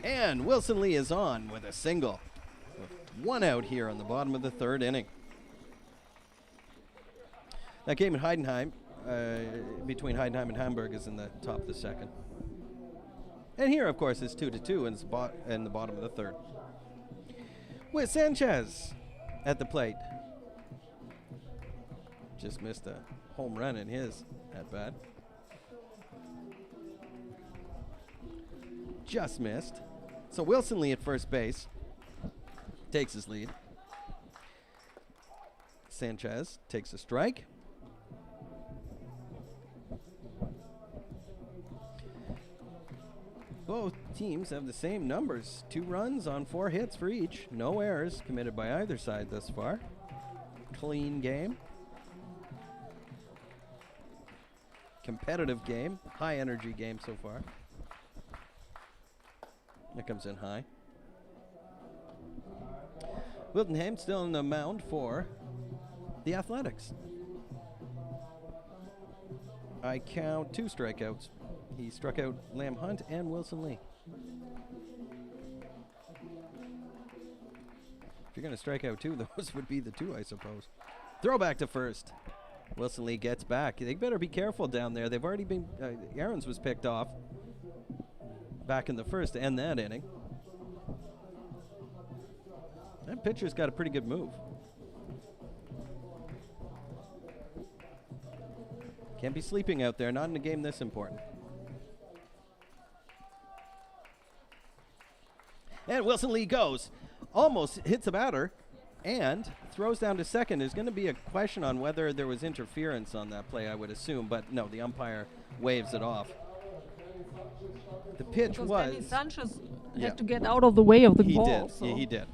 And Wilson Lee is on with a single. With 1 out here on the bottom of the 3rd inning. That game at Heidenheim, between Heidenheim and Hamburg, is in the top of the 2nd. And here, of course, is 2-2 in the bottom of the 3rd. With Sanchez at the plate. Just missed a home run in his at-bat. Just missed. So Wilson Lee at first base takes his lead. Sanchez takes a strike. Both teams have the same numbers. 2 runs on 4 hits for each. No errors committed by either side thus far. Clean game. Competitive game. High energy game so far. That comes in high. Wildenheim still in the mound for the Athletics. I count 2 strikeouts. He struck out Lamb Hunt and Wilson Lee. If you're going to strike out 2, those would be the 2, I suppose. Throw back to first. Wilson Lee gets back. They better be careful down there. They've already been... Aarons was picked off back in the first to end that inning. That pitcher's got a pretty good move. Can't be sleeping out there, not in a game this important. And Wilson Lee goes. Almost hits a batter and throws down to second. There's going to be a question on whether there was interference on that play, I would assume. But no, the umpire waves it off. The pitch because was... Danny Sanchez had to get out of the way of the ball. He did. So. Yeah, he did.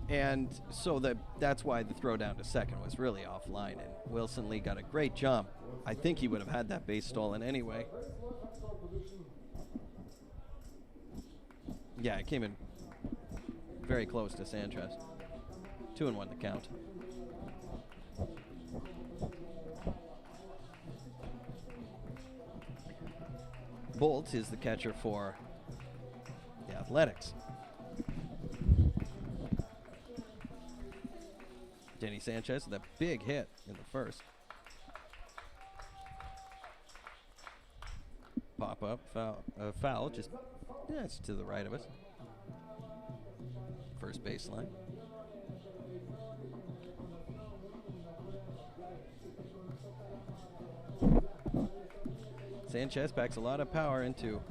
And so that's why the throw down to second was really offline. And Wilson Lee got a great jump. I think he would have had that base stolen anyway. Yeah, it came in very close to Sanchez. 2-1 to count. Bolt is the catcher for the Athletics. Danny Sanchez with a big hit in the first. Pop up, foul, just it's to the right of us. First baseline. Sanchez packs a lot of power into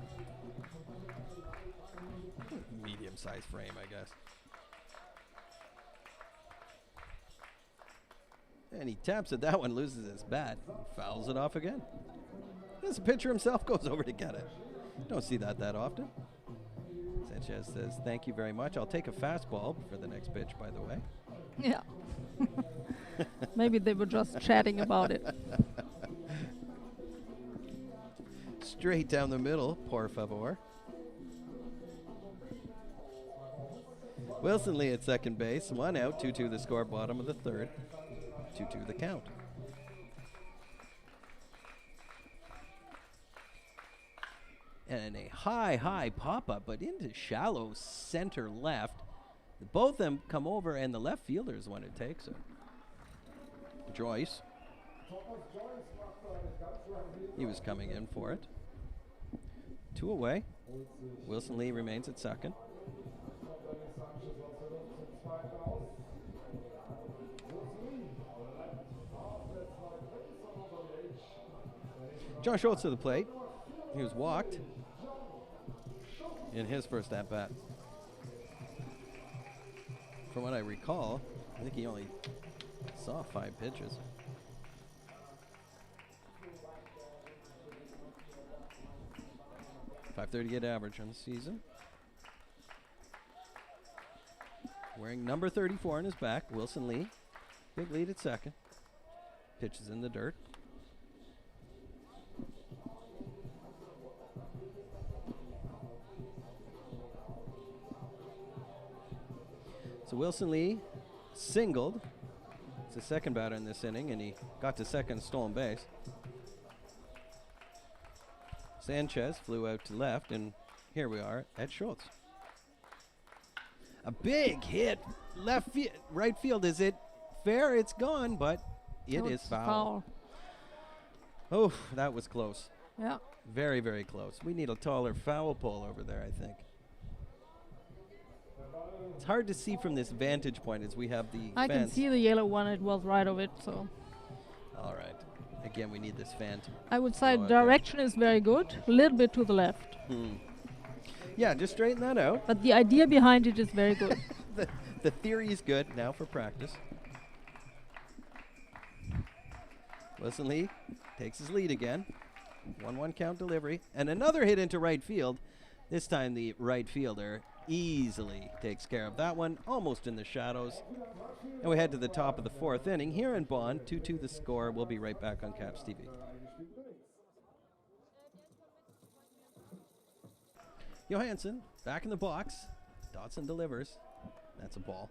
medium-sized frame, I guess. And he taps at that one, loses his bat, fouls it off again. The pitcher himself goes over to get it. Don't see that often. Sanchez says, thank you very much. I'll take a fastball for the next pitch, by the way. Yeah. Maybe they were just chatting about it. Straight down the middle, por favor. Wilson Lee at second base. 1 out, 2-2 the score, bottom of the third. 2-2 the count. And a high pop-up, but into shallow center left. Both of them come over, and the left fielder is the one who takes it. Joyce. He was coming in for it. 2 away. Wilson Lee remains at second. John Schultz to the plate. He was walked in his first at-bat. From what I recall, I think he only saw 5 pitches. .538 average on the season. Wearing number 34 on his back, Wilson Lee. Big lead at second. Pitches in the dirt. So Wilson Lee singled. It's the second batter in this inning, and he got to second, stolen base. Sanchez flew out to left, and here we are at Schultz. A big hit, right field. Is it fair? It's gone, but it is foul. Oh, that was close. Yeah. Very, very close. We need a taller foul pole over there, I think. It's hard to see from this vantage point as we have the I fence. can see the yellow one. It was right of it, so. All right. Again, we need this fan to I would say go out there. direction is very good. A little bit to the left. Yeah, just straighten that out. But the idea behind it is very good. The theory is good. Now for practice. Wilson Lee takes his lead again. 1-1 count delivery. And another hit into right field. This time the right fielder easily takes care of that one, almost in the shadows. And we head to the top of the fourth inning here in Bonn. 2-2 the score. We'll be right back on Caps TV. Johansson back in the box. Dodson delivers. That's a ball.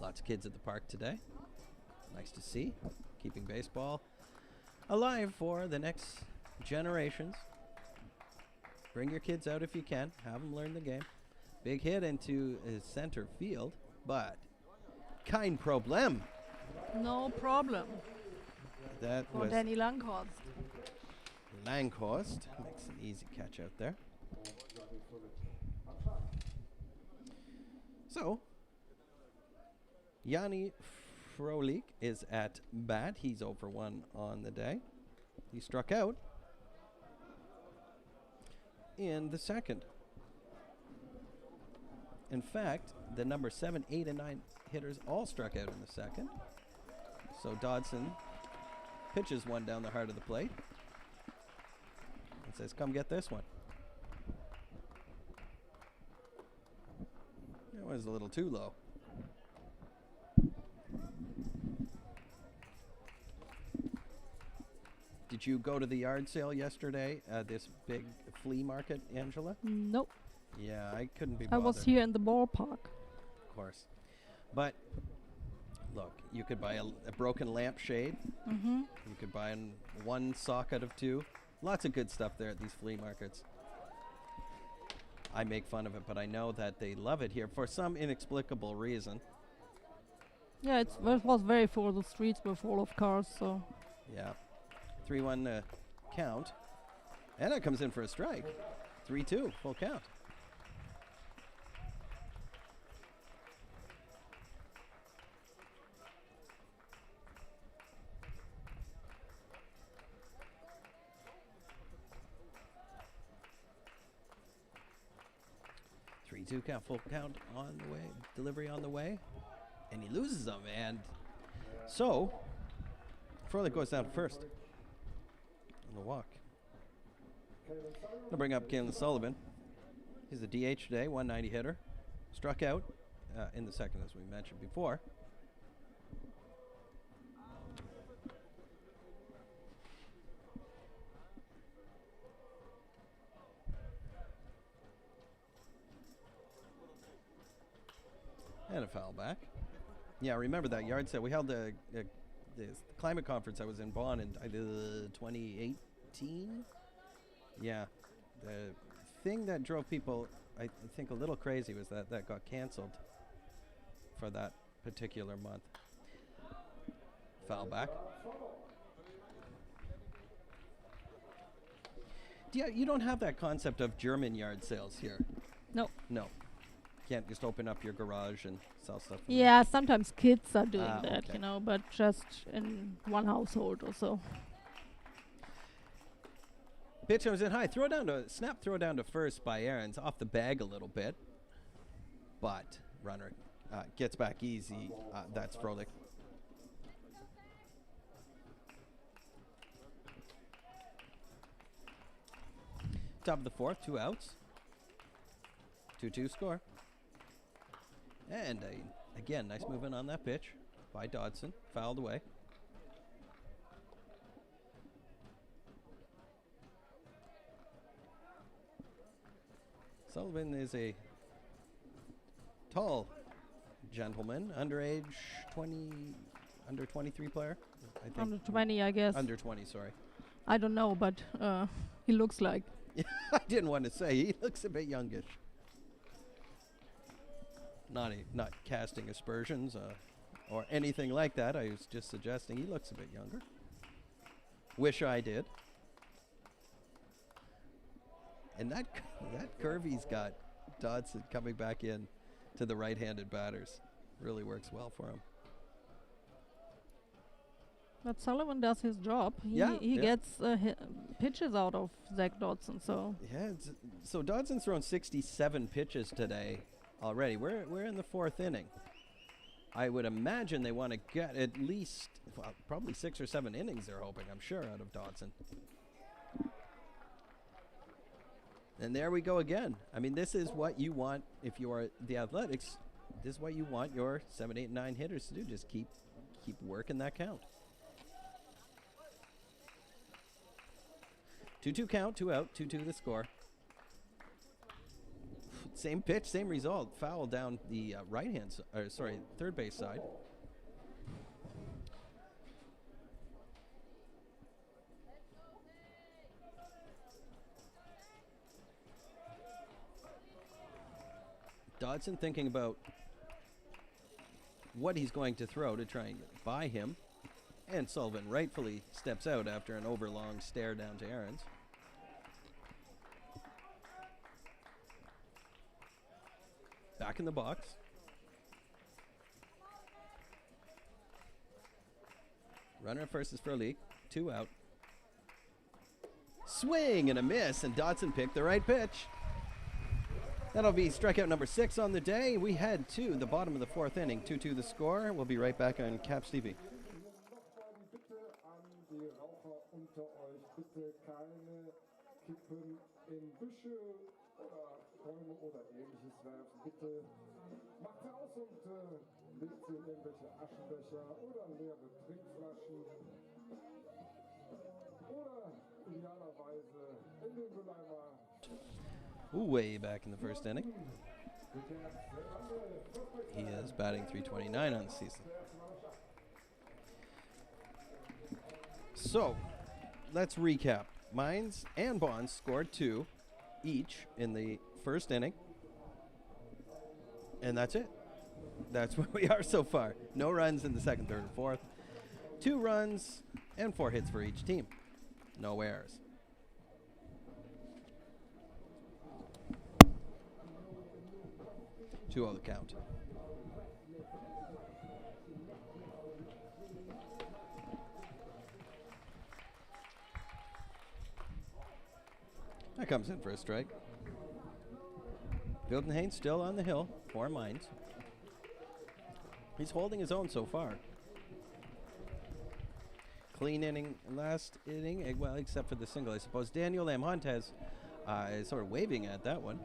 Lots of kids at the park today. Nice to see. Keeping baseball alive for the next generations. Bring your kids out if you can. Have them learn the game. Big hit into his center field, but kein Problem. No problem That for was Danny Langhorst. Langhorst. Makes an easy catch out there. So, Yanni Frolik is at bat. He's 0 for 1 on the day. He struck out in the second. In fact, the number 7, 8, and 9 hitters all struck out in the second. So Dodson pitches one down the heart of the plate and says, come get this one. That was a little too low. Did you go to the yard sale yesterday, this big flea market, Angela? Nope. Yeah, I couldn't be I bothered. was here in the ballpark. Of course. But, look, you could buy a broken lampshade. Mm-hmm. You could buy one socket of 2. Lots of good stuff there at these flea markets. I make fun of it, but I know that they love it here for some inexplicable reason. Yeah, it was very full. The streets were full of cars, so. Yeah. 3-1 count. And that comes in for a strike. 3-2, full count. Count, full count on the way, delivery on the way, and he loses them, and so Frolik goes down first on the walk. I'll bring up Kalen Sullivan. He's a DH today, 190 hitter. Struck out in the second, as we mentioned before. And a foul back. Yeah, remember that yard sale. We held the climate conference I was in Bonn in 2018. Yeah. The thing that drove people, I think, a little crazy was that got canceled for that particular month. Foul back. Yeah, you don't have that concept of German yard sales here. No. No. Can't just open up your garage and sell stuff. Yeah, sometimes kids are doing that, okay. you know, but just in one household or so. Pitch comes in high. Throw down to first by Aarons. Off the bag a little bit. But runner gets back easy. That's Froelich. Top of the fourth, 2 outs. 2-2 score. And again, nice movement on that pitch by Dodson. Fouled away. Sullivan is a tall gentleman, under 23 player. I think. Under 20, I guess. Under 20, sorry. I don't know, but he looks like. I didn't want to say. He looks a bit youngish. Not casting aspersions or anything like that. I was just suggesting he looks a bit younger. Wish I did. And that curve he's got, Dodson coming back in to the right-handed batters, really works well for him. But Sullivan does his job. He gets pitches out of Zach Dodson. So yeah, so Dodson's thrown 67 pitches today already. We're in the 4th inning. I would imagine they want to get at least probably 6 or 7 innings. They're hoping, I'm sure, out of Dodson. And there we go again. I mean, this is what you want if you are the Athletics. This is what you want your 7, 8, 9 hitters to do. Just keep working that count. 2-2 count, 2 out, 2-2 the score. Same pitch, same result. Foul down the third base side. Dodson thinking about what he's going to throw to try and get by him. And Sullivan rightfully steps out after an overlong stare down to Aarons. Back in the box. Runner at first is Froelich. 2 out. Swing and a miss, and Dodson picked the right pitch. That'll be strikeout number 6 on the day. We head to the bottom of the 4th inning. 2-2 the score. We'll be right back on Caps TV. Way back in the first inning. He is batting .329 on the season. So, let's recap. Mainz and Bonn scored 2 each in the first inning. And that's it. That's where we are so far. No runs in the second, third, and fourth. 2 runs and 4 hits for each team. No errors. Two on the count. That comes in for a strike. Wildenhain still on the hill for Mainz. He's holding his own so far. clean inning last inning. Well, except for the single, I suppose. Daniel Lamb Hunt has is sort of waving at that one.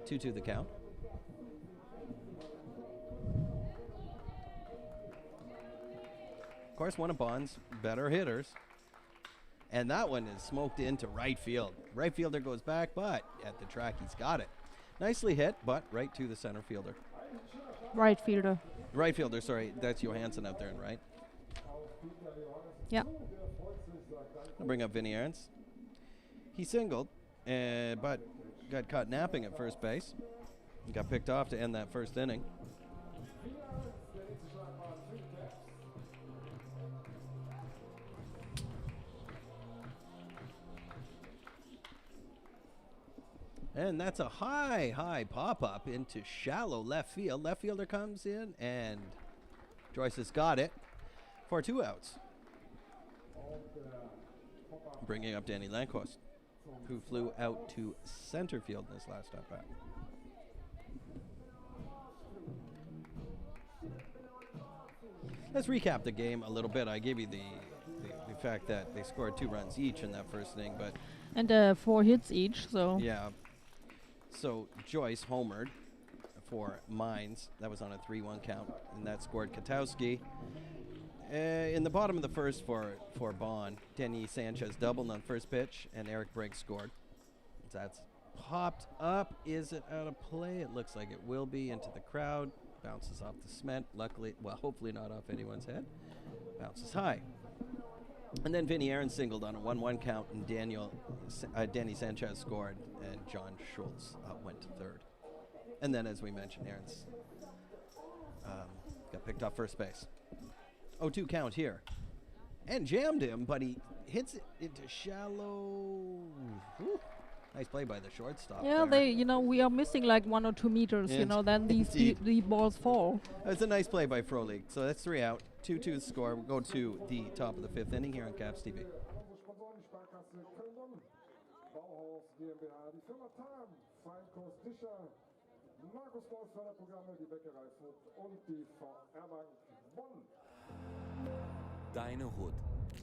2-2 the count. Of course, one of Bonn's better hitters. And that one is smoked into right field. Right fielder goes back, but at the track, he's got it. Nicely hit, but right to the center fielder. Right fielder. Right fielder, sorry. That's Johansson out there in right. Yeah. I'll bring up Vinny Aaron's. He singled, but got caught napping at first base. He got picked off to end that first inning. And that's a high pop-up into shallow left field. Left fielder comes in, and Joyce has got it for 2 outs. Bringing up Danny Lankhorst, who flew out to center field in his last at-bat. Let's recap the game a little bit. I gave you the fact that they scored 2 runs each in that first inning, but... And 4 hits each, so... Yeah. So Joyce homered for Mainz. That was on a 3-1 count, and that scored Katowski. In the bottom of the first for Bonn, Denis Sanchez doubled on first pitch, and Eric Briggs scored. That's popped up. Is it out of play? It looks like it will be into the crowd. Bounces off the cement. Luckily, well, hopefully not off anyone's head. Bounces high. And then Vinny Aaron singled on a 1-1 count, and Danny Sanchez scored, and John Schultz went to third. And then, as we mentioned, Aaron's got picked off first base. 0-2 count here. And jammed him, but he hits it into shallow. Whew. Nice play by the shortstop. Yeah, there. we are missing like 1 or 2 meters, then the balls fall. That's a nice play by Froehlich. So that's 3 out. 2-2 score. We'll go to the top of the 5th inning here on Caps TV. Deine Hut.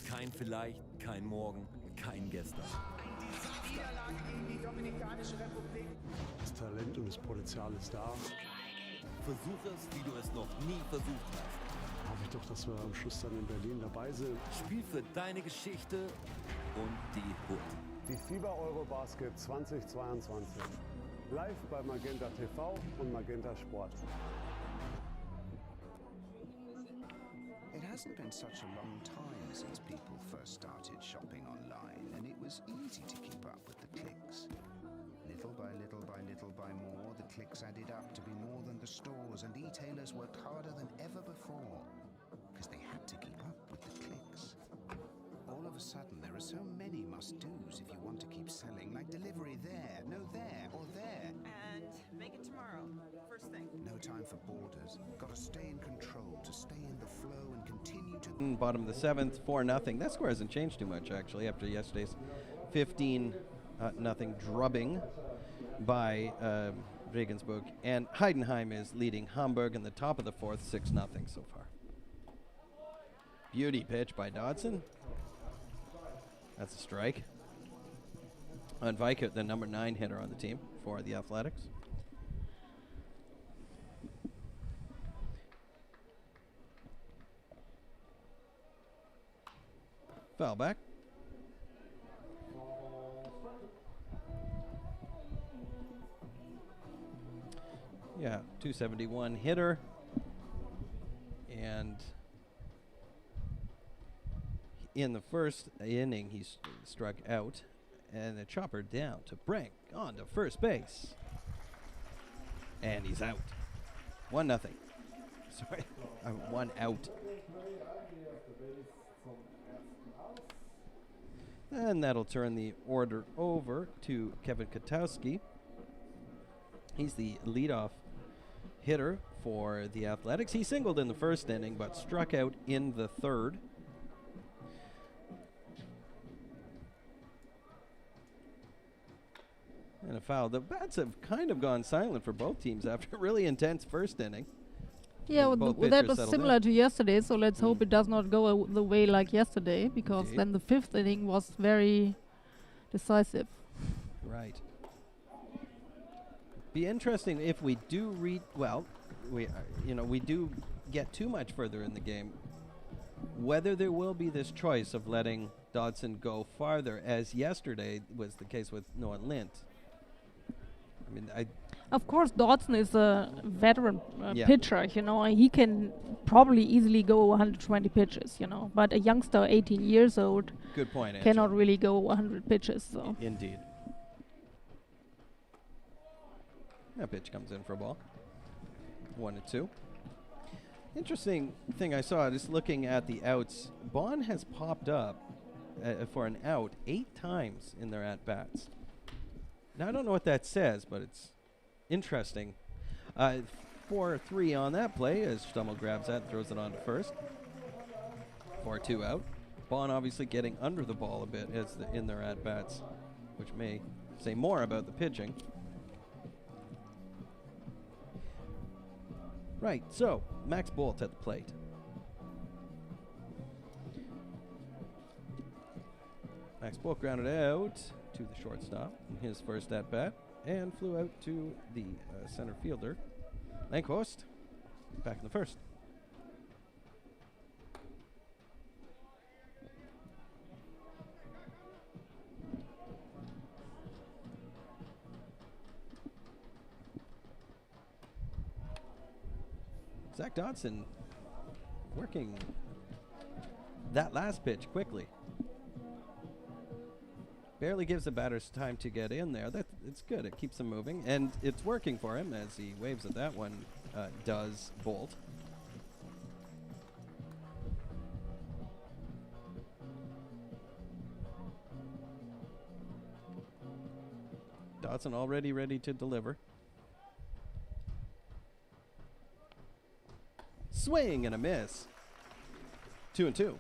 Kein Vielleicht, kein Morgen, kein Gestern. Das Talent und das Potenzial ist da. Versuch es, wie du es noch nie versucht hast. Hoffe ich doch, dass wir am Schluss dann in Berlin dabei sind. Spiel für deine Geschichte und die Hut. Die FIBA Eurobasket 2022. Live bei Magenta TV und Magenta Sport. It hasn't been such a long time since people first started shopping online, and it was easy to keep up with the clicks. Little by little by little by more, the clicks added up to be more than the stores, and e-tailers worked harder than ever before, because they had to keep up with the clicks. All of a sudden, there are so many must-dos if you want to keep selling, like delivery there, no there, or there. And make it tomorrow. First thing. No time for borders. Gotta stay in control, to stay in the flow and continue to... Bottom of the 7th, 4-0. That score hasn't changed too much, actually, after yesterday's 15-0 drubbing by Regensburg. And Heidenheim is leading Hamburg in the top of the 4th, 6-0 so far. Beauty pitch by Dodson. That's a strike. On Weikert, the number 9 hitter on the team for the Athletics. Foul back. Yeah, 271 hitter. And in the first inning, he struck out. And the chopper down to Brink on to first base. And he's out. 1-0. Sorry, 1 out. And that'll turn the order over to Kevin Katowski. He's the leadoff hitter for the Athletics. He singled in the first inning, but struck out in the third. And a foul. The bats have kind of gone silent for both teams after a really intense first inning. Yeah, And both that pitchers was settled in. similar to yesterday, so let's hope it does not go the way like yesterday, because Indeed. then the fifth inning was very decisive. Right. Be interesting if we do we do get too much further in the game, whether there will be this choice of letting Dodson go farther, as yesterday was the case with Noah Lint. I mean, Of course, Dodson is a veteran Yeah. pitcher, and he can probably easily go 120 pitches, But a youngster, 18 years old, good point, Angela. cannot really go 100 pitches. So Indeed. That pitch comes in for a ball. 1-2. Interesting thing I saw, just looking at the outs, Bonn has popped up for an out 8 times in their at-bats. Now, I don't know what that says, but it's interesting. 4-3 on that play as Stummel grabs that and throws it on to first. 4-2 out. Bonn obviously getting under the ball a bit in their at-bats, which may say more about the pitching. Right, so Max Bolt at the plate. Max Bolt grounded out to the shortstop in his first at-bat and flew out to the center fielder, Lankhorst, back in the first. Zach Dodson working that last pitch quickly. Barely gives the batters time to get in there. It's good. It keeps them moving, and it's working for him as he waves at that one. Does Bolt. Dodson already ready to deliver. Swing and a miss. 2-2.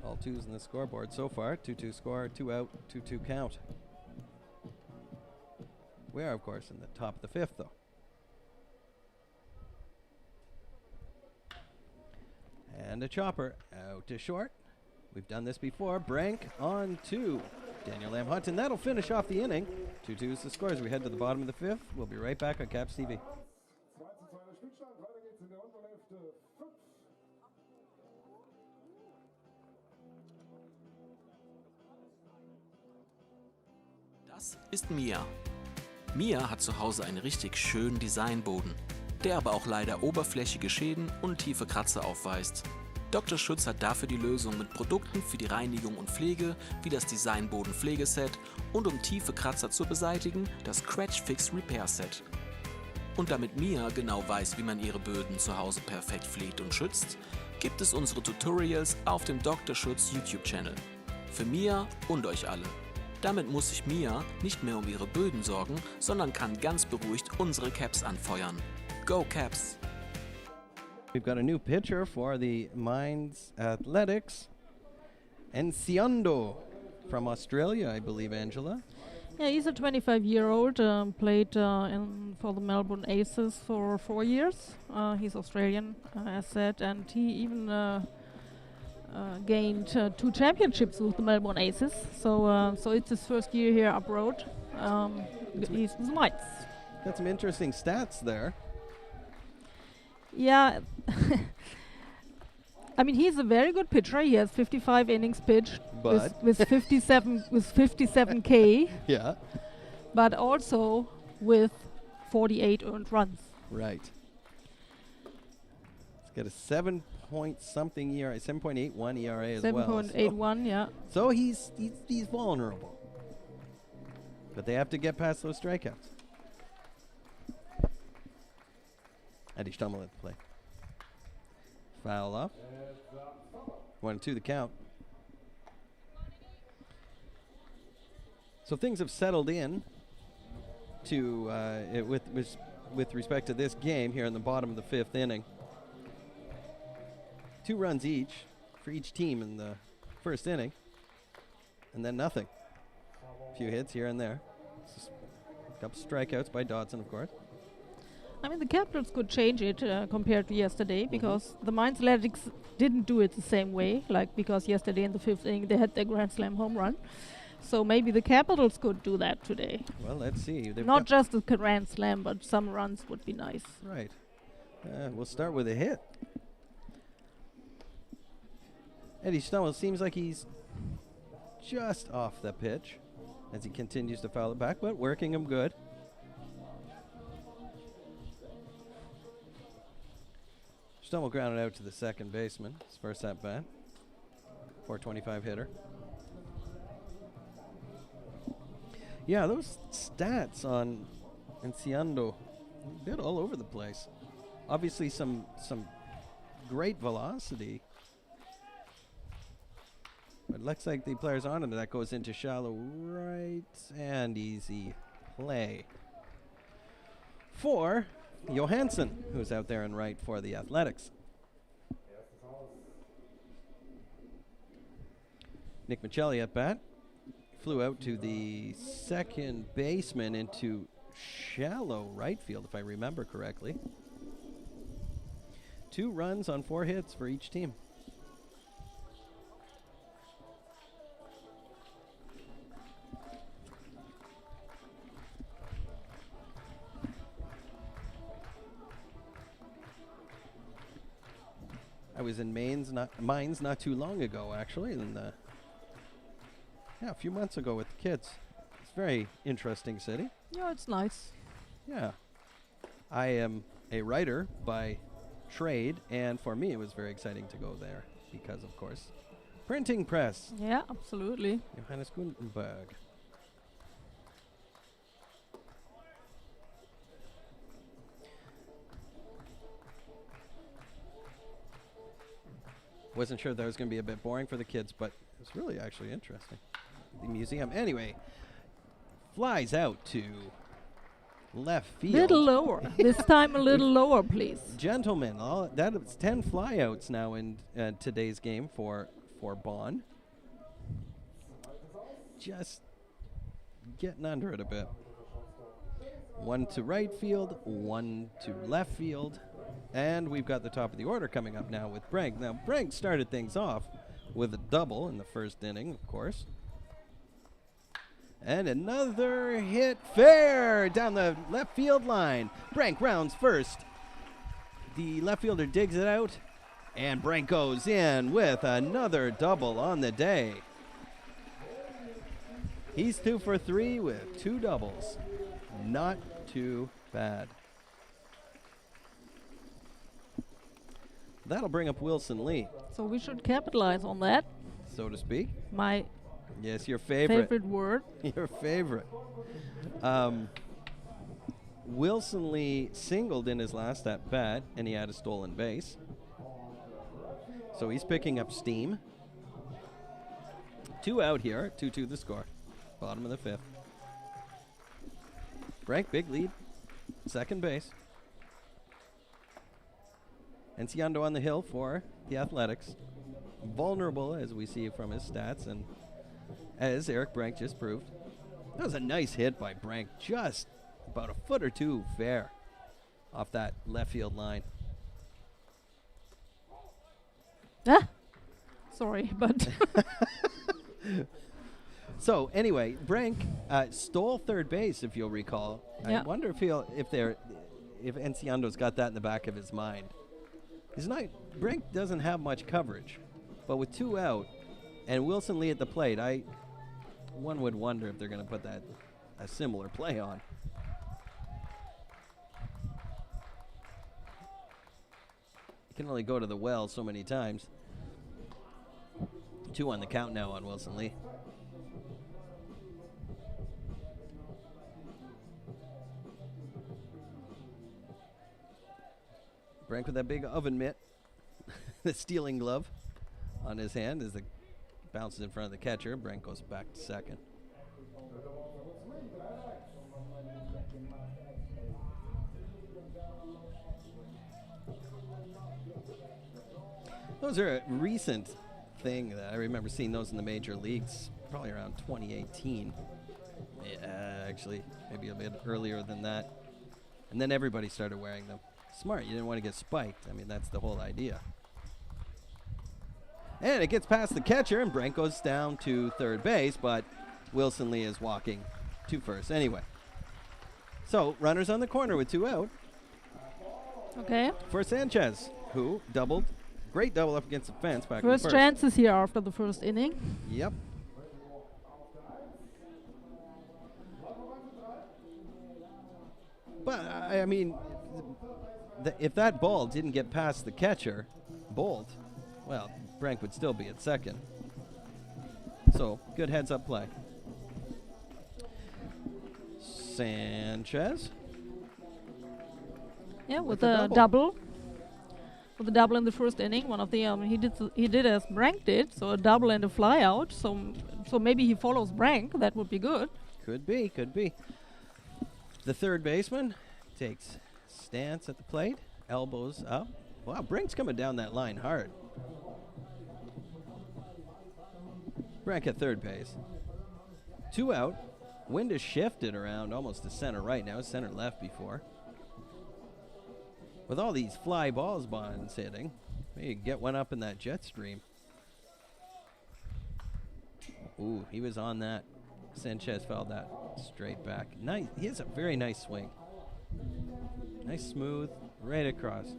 All twos in the scoreboard so far. 2-2 score, 2 out, 2-2 count. We are, of course, in the top of the fifth, though. And a chopper out to short. We've done this before. Brank on 2. Daniel Lamb Hunt, and that'll finish off the inning. 2-2 is the score as we head to the bottom of the fifth. We'll be right back on Caps TV. Das ist Mia. Mia hat zu Hause einen richtig schönen Designboden, der aber auch leider oberflächige Schäden und tiefe Kratzer aufweist. Dr. Schütz hat dafür die Lösung mit Produkten für die Reinigung und Pflege, wie das Designboden-Pflegeset und um tiefe Kratzer zu beseitigen, das Scratch Fix Repair Set. Und damit Mia genau weiß, wie man ihre Böden zu Hause perfekt pflegt und schützt, gibt es unsere Tutorials auf dem Dr. Schütz YouTube-Channel. Für Mia und euch alle. Damit muss sich Mia nicht mehr um ihre Böden sorgen, sondern kann ganz beruhigt unsere Caps anfeuern. Go Caps! We've got a new pitcher for the Mainz Athletics. Enciando from Australia, I believe, Angela. yeah, he's a 25-year-old, played for the Melbourne Aces for 4 years. He's Australian, as said, and he even gained 2 championships with the Melbourne Aces. So it's his first year here abroad. He's Mainz. Got some interesting stats there. Yeah, I mean, he's a very good pitcher. He has 55 innings pitched But with 57 K, yeah, but also with 48 earned runs. right. He's got a 7-point-something ERA, 7.81 ERA as well. 7.81, yeah. So he's vulnerable. But they have to get past those strikeouts. Eddie Stummel at the play. Foul off. 1-2 the count. So things have settled in to with respect to this game here in the bottom of the fifth inning. 2 runs each for each team in the first inning, and then nothing. A few hits here and there. Just Couple strikeouts by Dodson, of course. I mean, the Capitals could change it compared to yesterday because the Mainz Athletics didn't do it the same way, like because yesterday in the 5th inning they had their Grand Slam home run. So maybe the Capitals could do that today. Well, let's see. They've Not got just a Grand Slam, but some runs would be nice. right. We'll start with a hit. Eddie Stummel seems like he's just off the pitch as he continues to foul it back, but working him good. Stummel grounded out to the second baseman. His first at bat. 425 hitter. Yeah, those stats on Enciando, a bit all over the place. Obviously some great velocity. But it looks like the player's on, and that goes into shallow right, and easy play for Johansson, who's out there in right for the Athletics. Nick Michelli at bat. Flew out to the second baseman into shallow right field, if I remember correctly. 2 runs on 4 hits for each team. I was in Mainz not too long ago, actually, and a few months ago with the kids. It's a very interesting city. Yeah, it's nice. Yeah. I am a writer by trade, and for me it was very exciting to go there because, of course, printing press. Yeah, absolutely. Johannes Gutenberg. Wasn't sure that was going to be a bit boring for the kids, but it was really actually interesting. The museum. Anyway, flies out to left field. Little lower. This time a little lower, please. Gentlemen, that is 10 flyouts now in today's game for Bonn. Just getting under it a bit. 1 to right field, 1 to left field. And we've got the top of the order coming up now with Brink. Now, Brink started things off with a double in the first inning, of course. And another hit fair down the left field line. Brink rounds first. The left fielder digs it out, and Brink goes in with another double on the day. He's 2 for 3 with 2 doubles. Not too bad. That'll bring up Wilson Lee, So we should capitalize on that. so to speak. My Yes, your favorite. word. Your favorite. Wilson Lee singled in his last at bat, and he had a stolen base. So he's picking up steam. 2 out here, 2-2 the score. Bottom of the 5th. Brink, big lead. Second base. Enciando on the hill for the Athletics. Vulnerable, as we see from his stats, and as Eric Brink just proved. That was a nice hit by Brink. Just about a foot or 2 fair off that left field line. Ah, sorry, but So anyway, Brink stole third base, if you'll recall. Yeah. I wonder if Enciando's got that in the back of his mind. Brink doesn't have much coverage, but with 2 out and Wilson Lee at the plate, one would wonder if they're going to put a similar play on. You can only go to the well so many times. 2 on the count now on Wilson Lee. Brink with that big oven mitt, the stealing glove on his hand as it bounces in front of the catcher. Brink goes back to second. Those are a recent thing that I remember seeing those in the major leagues, probably around 2018. Yeah, actually, maybe a bit earlier than that. And then everybody started wearing them. Smart, you didn't want to get spiked. I mean, that's the whole idea. And it gets past the catcher, and Brent goes down to third base, but Wilson Lee is walking to first anyway. So, runners on the corner with 2 out. Okay. For Sanchez, who doubled. Great double up against the fence back in First first. chances here after the first inning. Yep. But, I mean, if that ball didn't get past the catcher, Bolt, well, Brent would still be at second. So, good heads-up play. Sanchez. Yeah, with the a double. double. With a double in the first inning, one of the he did as Brank did, so a double and a fly out. So maybe he follows Brank. That would be good. Could be, could be. The third baseman takes stance at the plate, elbows up. Wow, Brank's coming down that line hard. Brank at third base. 2 out. Wind has shifted around almost to center right now. Center left before. With all these fly balls Bonn's hitting, maybe you can get one up in that jet stream. Ooh, he was on that. Sanchez fouled that straight back. Nice. He has a very nice swing. Nice smooth, right across.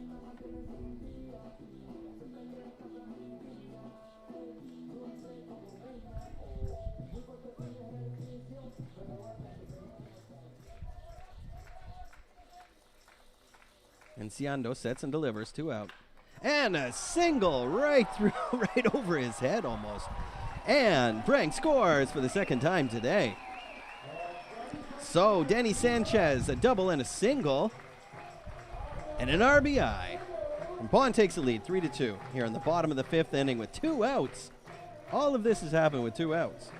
Enciando sets and delivers, 2 out. And a single right through, right over his head almost. And Brank scores for the second time today. So Danny Sanchez, a double and a single. And an RBI. And Bonn takes the lead, 3-2, here in the bottom of the 5th inning with 2 outs. All of this has happened with 2 outs.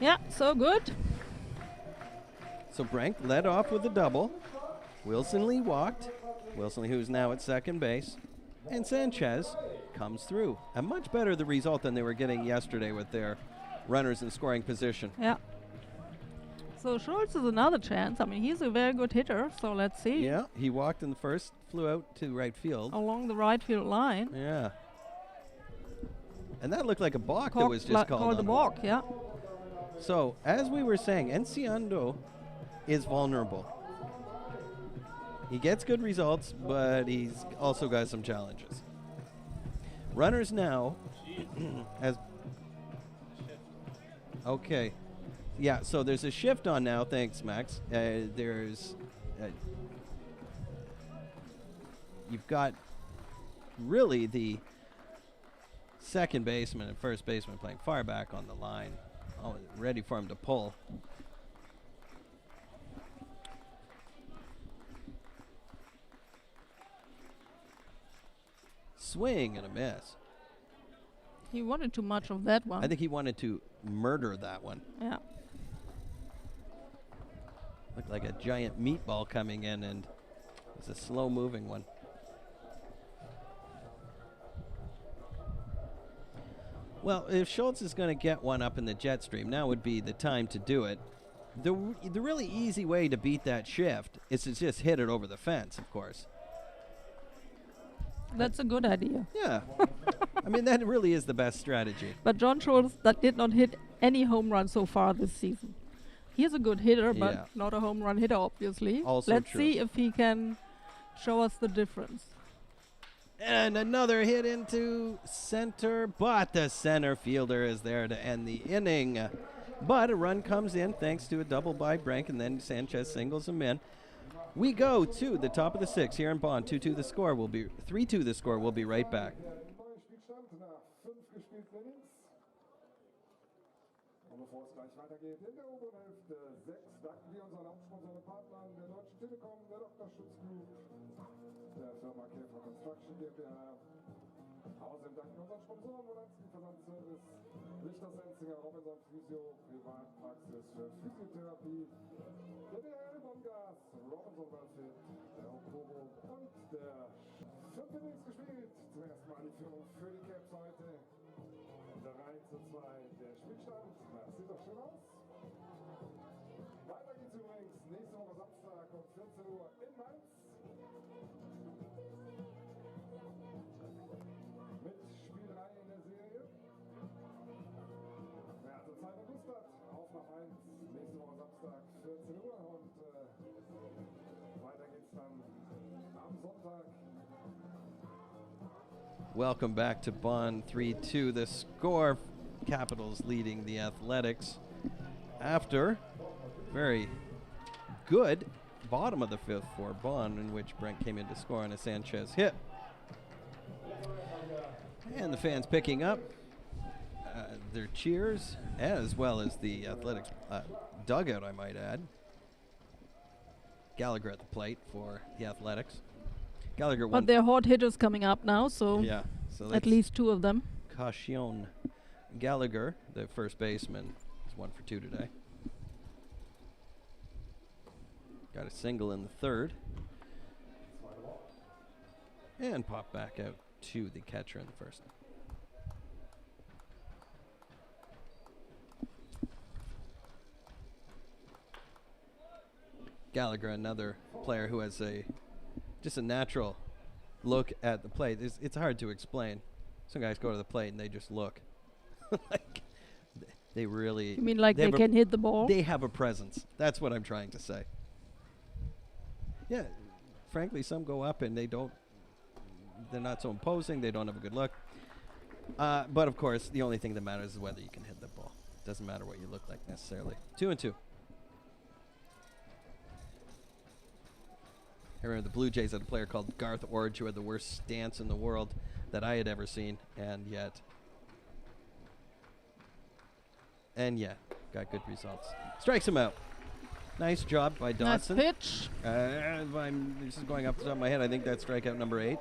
Yeah, so good. So Brank led off with a double. Wilson Lee walked. Wilson Lee, who's now at second base. And Sanchez comes through. A much better the result than they were getting yesterday with their runners in scoring position. Yeah. So Schultz is another chance. I mean, he's a very good hitter, so let's see. Yeah, he walked in the first, flew out to right field. Along the right field line. Yeah. And that looked like a balk that was just called a on. balk, yeah. So, as we were saying, Enciando is vulnerable. He gets good results, but he's also got some challenges. Runners now as okay. Yeah, so there's a shift on now. Thanks, Max. There's you've got really the second baseman and first baseman playing far back on the line, ready for him to pull. Swing and a miss. He wanted too much of that one. I think he wanted to murder that one. Yeah. Looked like a giant meatball coming in, and it's a slow-moving one. Well, if Schultz is going to get one up in the jet stream, now would be the time to do it. The really easy way to beat that shift is to just hit it over the fence, of course. That's a good idea. Yeah. I mean, that really is the best strategy. But John Schultz that did not hit any home run so far this season. He's a good hitter, Yeah. but not a home run hitter, obviously. Also Let's true. see if he can show us the difference. And another hit into center, but the center fielder is there to end the inning. But a run comes in thanks to a double by Brank, and then Sanchez singles him in. We go to the top of the 6th here in Bonn. 2-2 the score. Will be 3-2 the score. We'll be right back. Neuer Spielstand nach 5 gespielten Innings. Und bevor es gleich weitergeht, in der oberen Hälfte 6 danken wir unseren Hauptsponsoren und Partnern der Deutschen Telekom, der Dr. Schutz Group, der Firma Käfer Construction GmbH. Außerdem danken wir unseren Sponsoren Wolanski Versandservice, Richter Senzinger, Robinson Physio, Privatpraxis für Physiotherapie, der DHL Bongas, Robinson Wellfit, der Okoro und der 5 Innings gespielt. Zum ersten Mal die Führung für die Caps heute. 3:2 der Spielstand. Das sieht doch schön aus. Weiter geht's übrigens nächste Woche Samstag um 14 Uhr in Mainz. Mit Spiel 3 in der Serie. Wer also Zeit und Lust hat, auf nach Mainz. Nächste Woche Samstag 14 Uhr und weiter geht's dann am Sonntag. Welcome back to Bonn. 3-2 the score. Capitals leading the Athletics after very good bottom of the fifth for Bonn, in which Brent came in to score on a Sanchez hit. And the fans picking up their cheers, as well as the Athletics dugout, I might add. Gallagher at the plate for the Athletics. Gallagher won. But there are hot hitters coming up now, so Yeah, so at least 2 of them. Caution. Gallagher, the first baseman, is 1 for 2 today. Got a single in the third. And pop back out to the catcher in the first. Gallagher, another player who has just a natural look at the plate. It's hard to explain. Some guys go to the plate and they just look. Like, they really... You mean like they have can hit the ball? They have a presence. That's what I'm trying to say. Yeah, frankly, some go up and they're not so imposing. They don't have a good look. But, of course, the only thing that matters is whether you can hit the ball. Doesn't matter what you look like necessarily. 2-2. I remember the Blue Jays had a player called Garth Orge who had the worst stance in the world that I had ever seen, and yet got good results. Strikes him out. Nice job by Nice Dodson. pitch. This is going up the top of my head. I think that's strikeout number 8.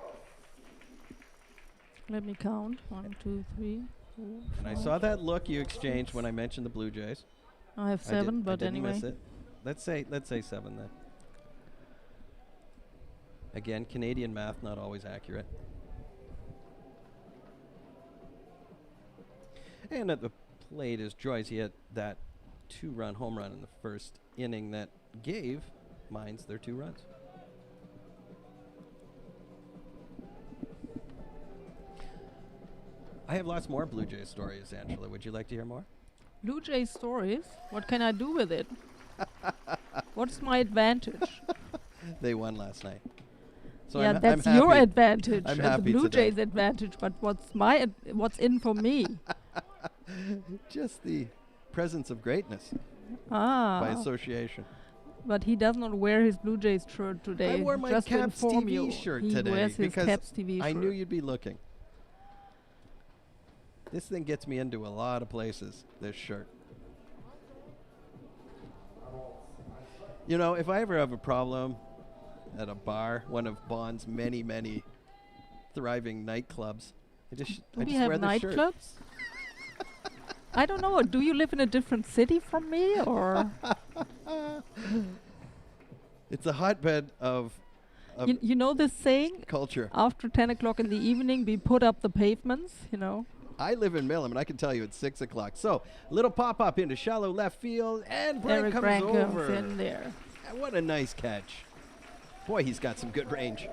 Let me count. 1, 2, 3, 4, And I 5. saw that look you exchanged when I mentioned the Blue Jays. I have 7, I but didn't anyway. miss it. Let's say 7 then. Again, Canadian math not always accurate. And at the plate is Joyce. He had that 2-run home run in the first inning that gave Mainz their 2 runs. I have lots more Blue Jays stories, Angela. Would you like to hear more? Blue Jays stories? What can I do with it? What's my advantage? They won last night. So yeah, I'm that's happy. your advantage. I'm and the happy Blue today. Jays' advantage. But what's in for me? Just the presence of greatness by Ah, association. but he does not wear his Blue Jays shirt today. I wore my just to Caps inform TV you. shirt he today wears his because Caps TV I shirt. knew you'd be looking. This thing gets me into a lot of places, this shirt. You know, if I ever have a problem at a bar, one of Bonn's many, many thriving nightclubs, I Do just we wear have this shirt. nightclubs? I don't know. Do you live in a different city from me, or It's a hotbed of you know this saying? culture. After 10 o'clock in the evening, we put up the pavements. You know. I live in Millam, and I can tell you it's 6 o'clock. So, little pop-up into shallow left field, and Brent Eric comes Brandt over. comes in there. And what a nice catch. Boy, he's got some good range.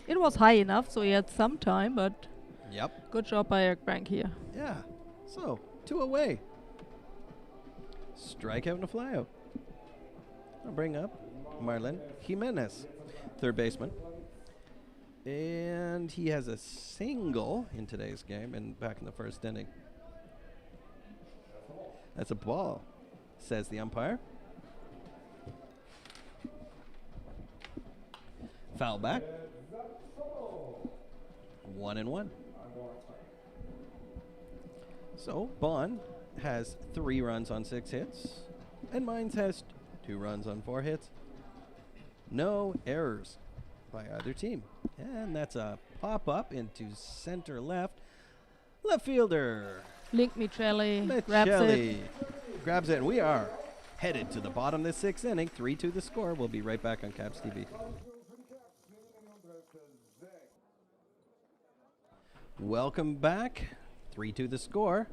It was high enough, so he had some time, but Yep. good job by Eric Brandt here. Yeah. So, 2 away. Strikeout and a flyout. I'll bring up Marlon Jimenez, third baseman. And he has a single in today's game and back in the first inning. That's a ball, says the umpire. Foul back. 1-1. So Bonn has 3 runs on 6 hits, and Mainz has 2 runs on 4 hits. No errors by either team. And that's a pop-up into center left. Left fielder, Link Michelli grabs it. Michelli, grabs it, and we are headed to the bottom of the 6th inning. 3-2 the score. We'll be right back on Caps TV. Welcome back. 3-2 the score.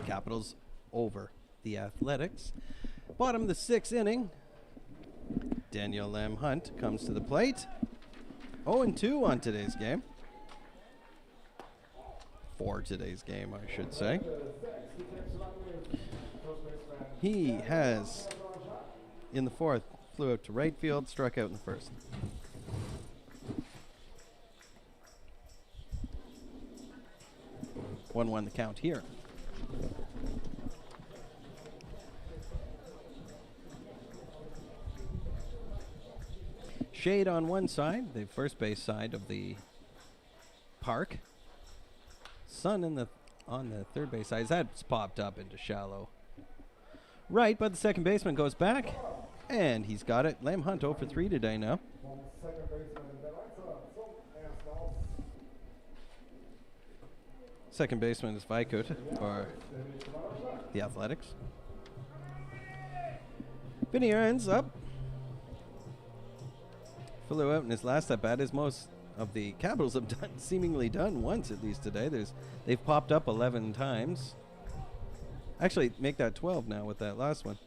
Capitals over the Athletics. Bottom of the 6th inning. Daniel Lamb Hunt comes to the plate. 0-2 on today's game. For today's game, I should say. He has, in the 4th, flew out to right field, struck out in the 1st. One the count here. Shade on one side, the first base side of the park. Sun on the third base side. That's popped up into shallow right, but the second baseman goes back, and he's got it. Lamb Hunt 0 for 3 today now. Second baseman is Vikut for the Athletics. Vinny Aaron's up. Flew out in his last at bat, as most of the Capitals have done, seemingly done once at least today. They've popped up 11 times. Actually, make that 12 now with that last one.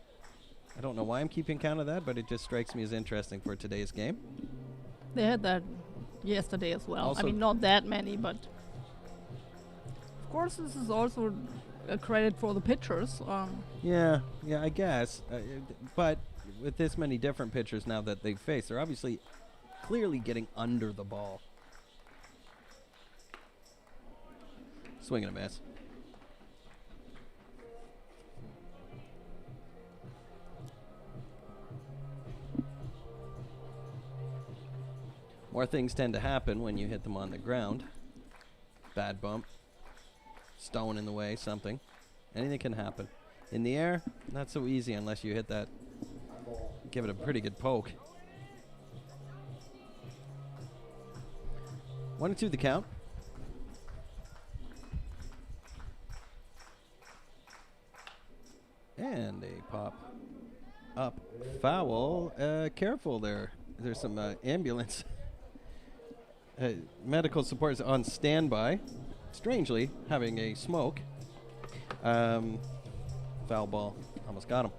I don't know why I'm keeping count of that, but it just strikes me as interesting for today's game. They had that yesterday as well. Also I mean, not that many, but of course this is also a credit for the pitchers. Yeah, I guess. But with this many different pitchers now that they've faced, they're obviously clearly getting under the ball. Swing and a miss. More things tend to happen when you hit them on the ground. Bad bump. Stone in the way, something. Anything can happen. In the air, not so easy unless you hit that. Give it a pretty good poke. 1-2 the count. And a pop up foul. Careful there. There's some ambulance. Medical support is on standby. Strangely, having a smoke. Foul ball. Almost got him.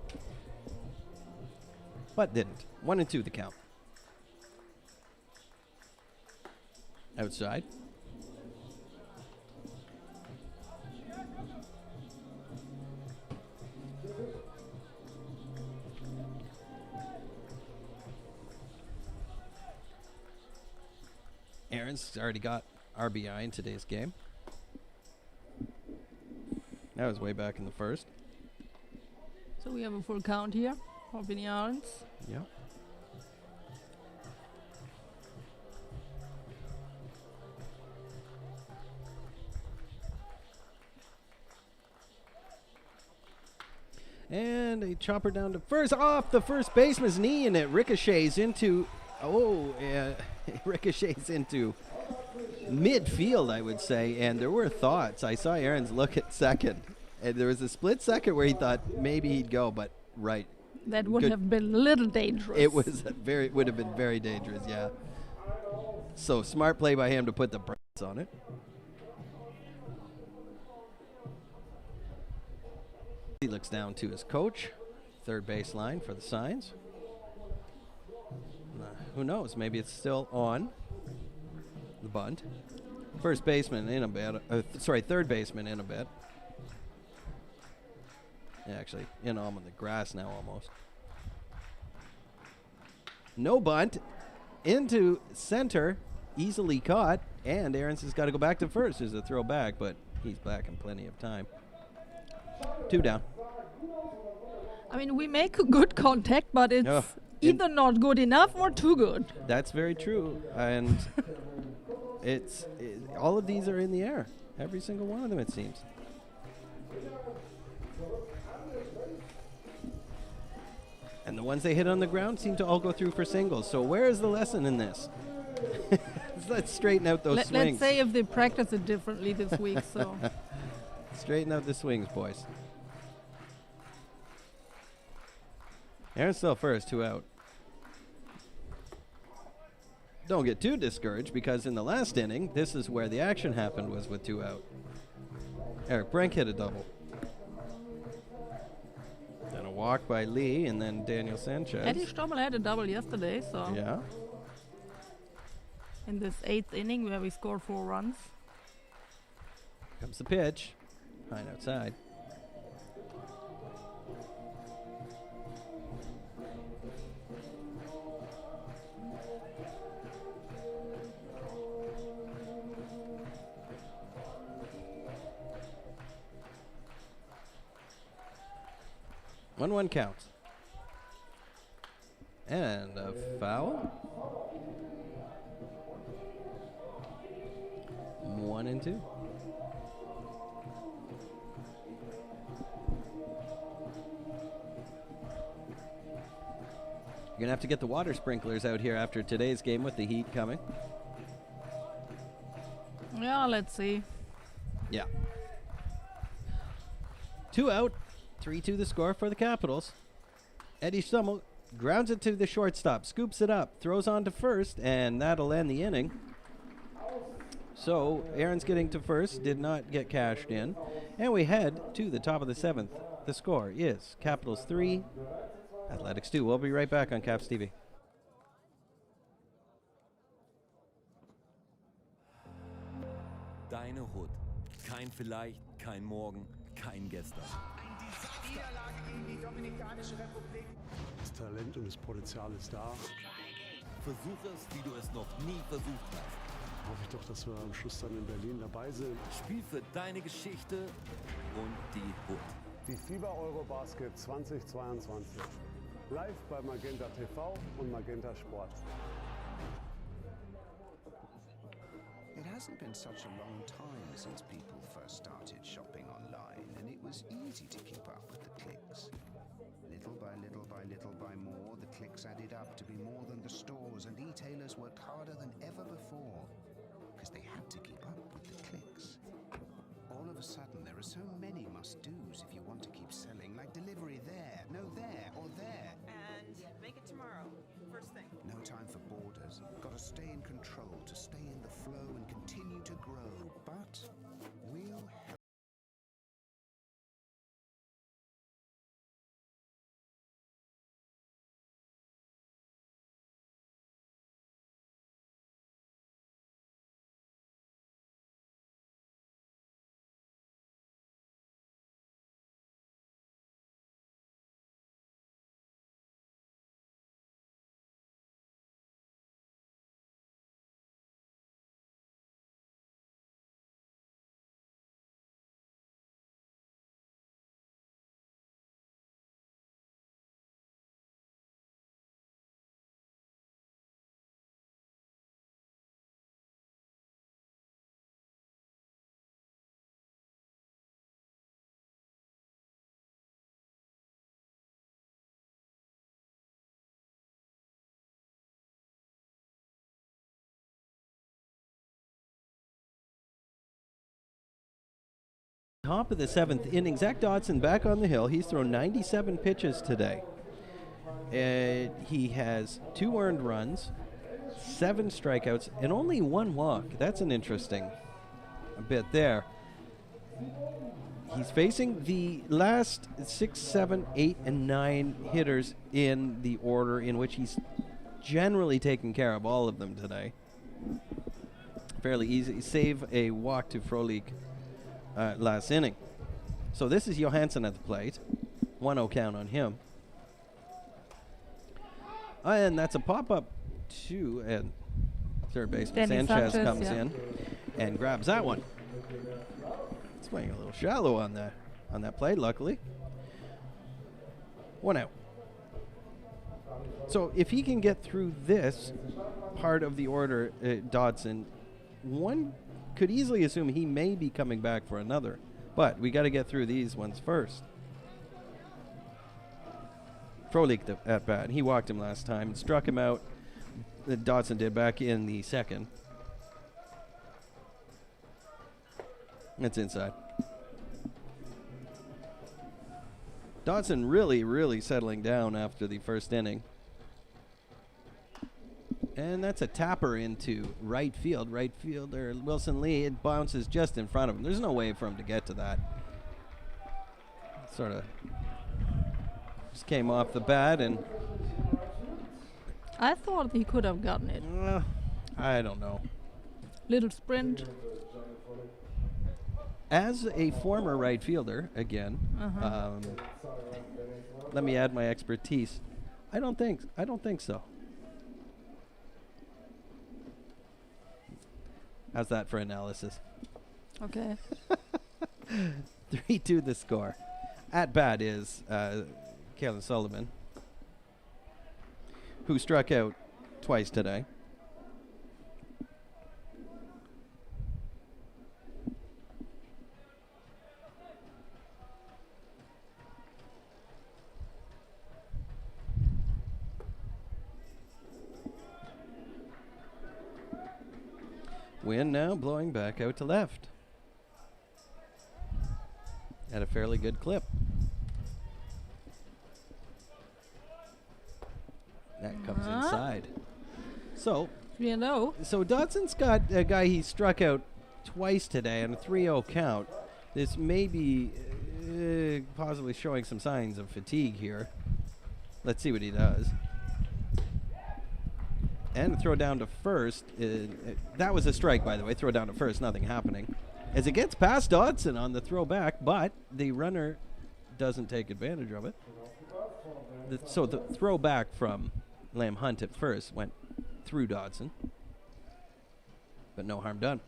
But didn't. 1-2 the count. Outside. Aaron's already got RBI in today's game. That was way back in the 1st. So we have a full count here for Vinny Arons. Yeah. And a chopper down to first, off the first baseman's knee, and it ricochets into, ricochets into midfield, I would say. And there were thoughts. I saw Aaron's look at second, and there was a split second where he thought maybe he'd go, but right. That would have been a little dangerous. It was would have been very dangerous, yeah. So smart play by him to put the brakes on it. He looks down to his coach, third base line for the signs. Who knows? Maybe it's still on the bunt. First baseman in a bit. Third baseman in a bit. Yeah, actually, in on the grass now almost. No bunt. Into center. Easily caught. And Aarons has got to go back to first. There's a throw back, but he's back in plenty of time. 2 down. I mean, we make good contact, but it's either not good enough or too good. That's very true. And all of these are in the air. Every single one of them, it seems. And the ones they hit on the ground seem to all go through for singles. So where is the lesson in this? Let's straighten out those swings. Let's say if they practice it differently this week. So straighten out the swings, boys. Aaron's still first, 2 out. don't get too discouraged, because in the last inning, this is where the action happened, was with 2 out. Eric Brink hit a double. Then a walk by Lee, and then Daniel Sanchez. Eddie Stommel had a double yesterday, so Yeah. in this 8th inning where we scored 4 runs. Comes the pitch. High and outside. One count. And a foul. 1-2. You're going to have to get the water sprinklers out here after today's game with the heat coming. Yeah, let's see. Yeah. 2 out. 3-2 the score for the Capitals. Eddie Stummel grounds it to the shortstop, scoops it up, throws on to first, and that'll end the inning. So Aaron's getting to first, did not get cashed in. And we head to the top of the 7th. The score is Capitals 3, Athletics 2. We'll be right back on Caps TV. Deine Hut. Kein Vielleicht, kein Morgen, kein Gestern. Das Talent und das Potenzial ist da. Versuch es, wie du es noch nie versucht hast. Hoffe ich doch, dass wir am Schluss dann in Berlin dabei sind. Spiel für deine Geschichte und die Hut. Die FIBA Eurobasket 2022. Live bei Magenta TV und Magenta Sport. It hasn't been such a long time since people first started shopping online, and it was easy to keep up with the clicks. Little by little by little by more, the clicks added up to be more than the stores, and e-tailers worked harder than ever before, because they had to keep up with the clicks. All of a sudden, there are so many must-dos if you want to keep selling, like delivery there, no there, or there. And make it tomorrow. First thing. No time for borders. Gotta stay in control to stay in the flow and continue to grow. But we'll help. Top of the 7th inning, Zach Dodson back on the hill. He's thrown 97 pitches today. He has 2 earned runs, 7 strikeouts, and only 1 walk. That's an interesting bit there. He's facing the last 6, 7, 8, and 9 hitters in the order in which he's generally taken care of all of them today. Fairly easy. Save a walk to Frolik last inning. So this is Johansson at the plate. 1-0 count on him. And that's a pop-up to and third baseman Sanchez comes in and grabs that one. It's playing a little shallow on that play, luckily. 1 out. So if he can get through this part of the order, Dodson, one could easily assume he may be coming back for another. But we got to get through these ones first. Frolik at bat. He walked him last time, struck him out. Dodson did back in the second. It's inside. Dodson really settling down after the first inning. And that's a tapper into right field. Right fielder Wilson Lee, it bounces just in front of him. There's no way for him to get to that. Sort of just came off the bat, and I thought he could have gotten it. I don't know. Little sprint. As a former right fielder, again, let me add my expertise. I don't think so. How's that for analysis? Okay. 3-2 the score. At bat is Kalen Sullivan, who struck out twice today. Wind now blowing back out to left at a fairly good clip. That comes inside. So, so Dodson's got a guy he struck out twice today on a 3-0 count. This may be possibly showing some signs of fatigue here. Let's see what he does. And a throw down to first. That was a strike, by the way. Throw down to first, nothing happening. As it gets past Dodson on the throw back, but the runner doesn't take advantage of it. So the throw back from Lamb Hunt at first went through Dodson, but no harm done.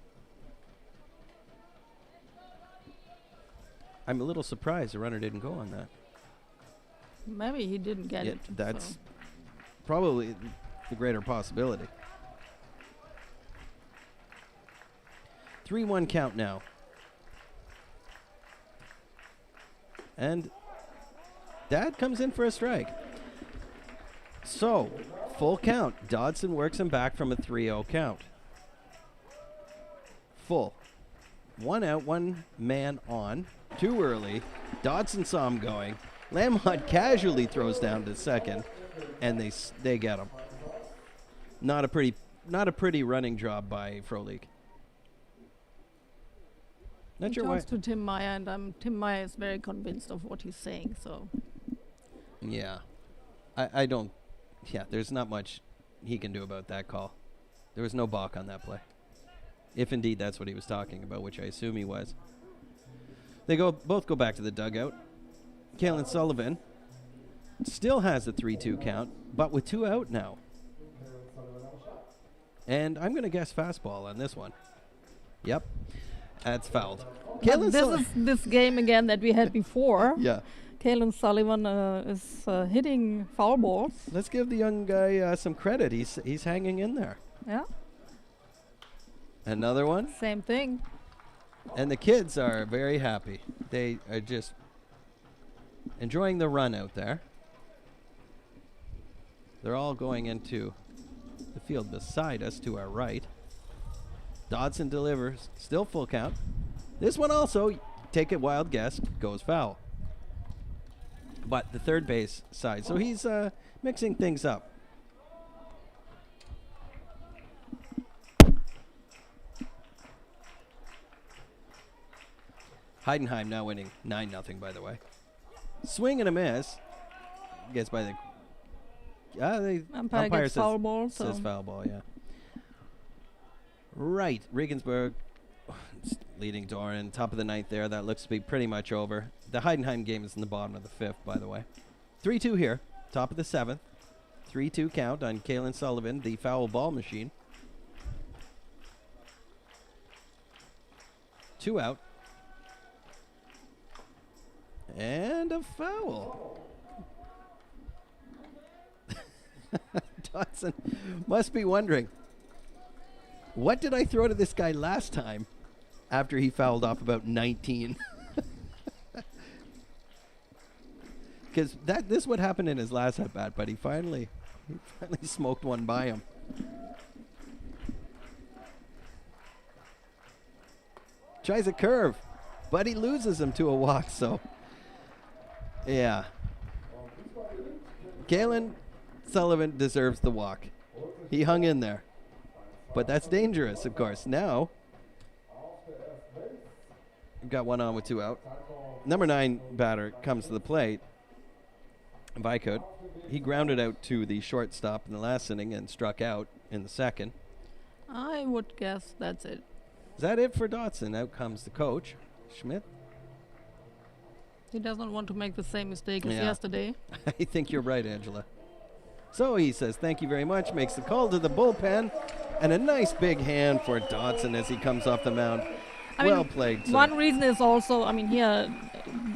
I'm a little surprised the runner didn't go on that. Maybe he didn't get it. That's probably the greater possibility. 3-1 count now. And Dad comes in for a strike. So, full count. Dodson works him back from a 3-0 count. Full. 1 out, 1 man on. Too early. Dodson saw him going. Lamb Hunt casually throws down to second, and they get him. Not a pretty running job by Frolik. Not sure why. He talks to Tim Meyer, and Tim Meyer is very convinced of what he's saying. So. Yeah, I don't. Yeah, there's not much he can do about that call. There was no balk on that play, if indeed that's what he was talking about, which I assume he was. They both go back to the dugout. Kalen Sullivan still has a 3-2 count, but with 2 out now. And I'm going to guess fastball on this one. Yep. That's fouled. This is this game again that we had before. Yeah. Kalen Sullivan is hitting foul balls. Let's give the young guy some credit. He's hanging in there. Yeah. Another one. Same thing. And the kids are very happy. They are just enjoying the run out there. They're all going into the field beside us to our right. Dodson delivers. Still full count. This one also, take a wild guess, goes foul. But the third base side. So he's mixing things up. Heidenheim now winning 9-0, by the way. Swing and a miss. Gets by the umpire gets foul ball. Says foul ball, yeah. Right, Regensburg leading Doran, top of the 9th there. That looks to be pretty much over. The Heidenheim game is in the bottom of the 5th, by the way. 3-2 here, top of the 7th. 3-2 count on Kalen Sullivan, the foul ball machine. 2 out. And a foul. Dodson must be wondering, what did I throw to this guy last time after he fouled off about 19? Because this would happen in his last at-bat, but he finally smoked one by him. Tries a curve, but he loses him to a walk, so yeah. Kalen Sullivan deserves the walk. He hung in there. But that's dangerous, of course. Now, we've got one on with 2 out. Number 9 batter comes to the plate. Vikut. He grounded out to the shortstop in the last inning and struck out in the second. I would guess that's it. Is that it for Dotson? Out comes the coach, Schmidt. He doesn't want to make the same mistake as Yeah. yesterday. I think you're right, Angela. So he says, thank you very much, makes the call to the bullpen, and a nice big hand for Dotson as he comes off the mound. Well played, sir. One reason is also, here,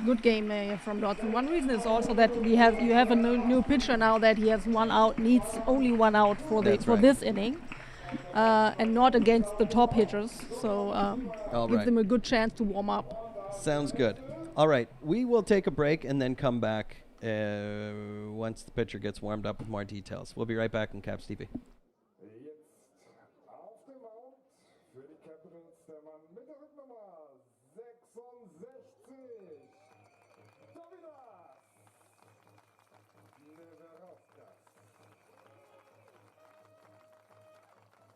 good game from Dotson. One reason is also that you have a new pitcher now that he has 1 out, needs only 1 out for this inning, and not against the top hitters. So gives him a good chance to warm up. Sounds good. All right, we will take a break and then come back once the pitcher gets warmed up with more details. We'll be right back on Caps TV. Jetzt auf dem Mount für die Capitals der Mann mit der Rücknummer 66.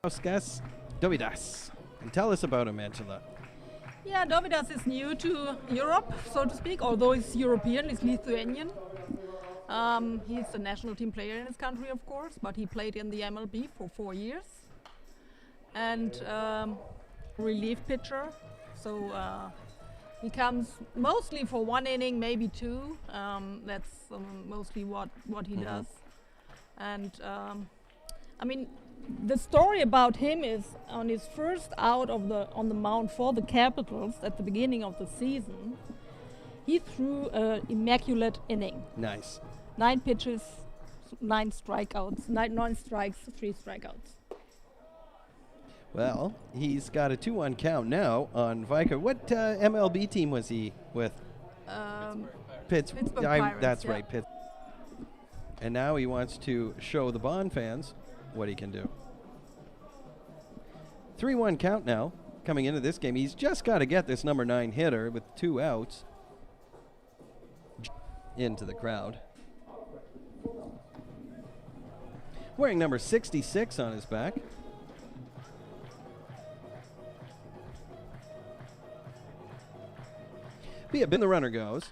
Neverovkas Dovidas. And tell us about him, Angela. Yeah, Dovidas is new to Europe, so to speak, although he's European, he's Lithuanian. He's a national team player in his country, of course, but he played in the MLB for 4 years. And relief pitcher, so he comes mostly for 1 inning, maybe 2. That's mostly what he does. And the story about him is on his first out on the mound for the Capitals at the beginning of the season, he threw an immaculate inning. Nice. 9 pitches, 9 strikeouts, 9 strikes, 3 strikeouts. Well, he's got a 2-1 count now on Vikut. What MLB team was he with? Pittsburgh Pirates, that's yeah. right, Pitt. And now he wants to show the Bonn fans what he can do. 3-1 count now coming into this game. He's just got to get this number 9 hitter with 2 outs into the crowd. Wearing number 66 on his back. Be a bin, the runner goes.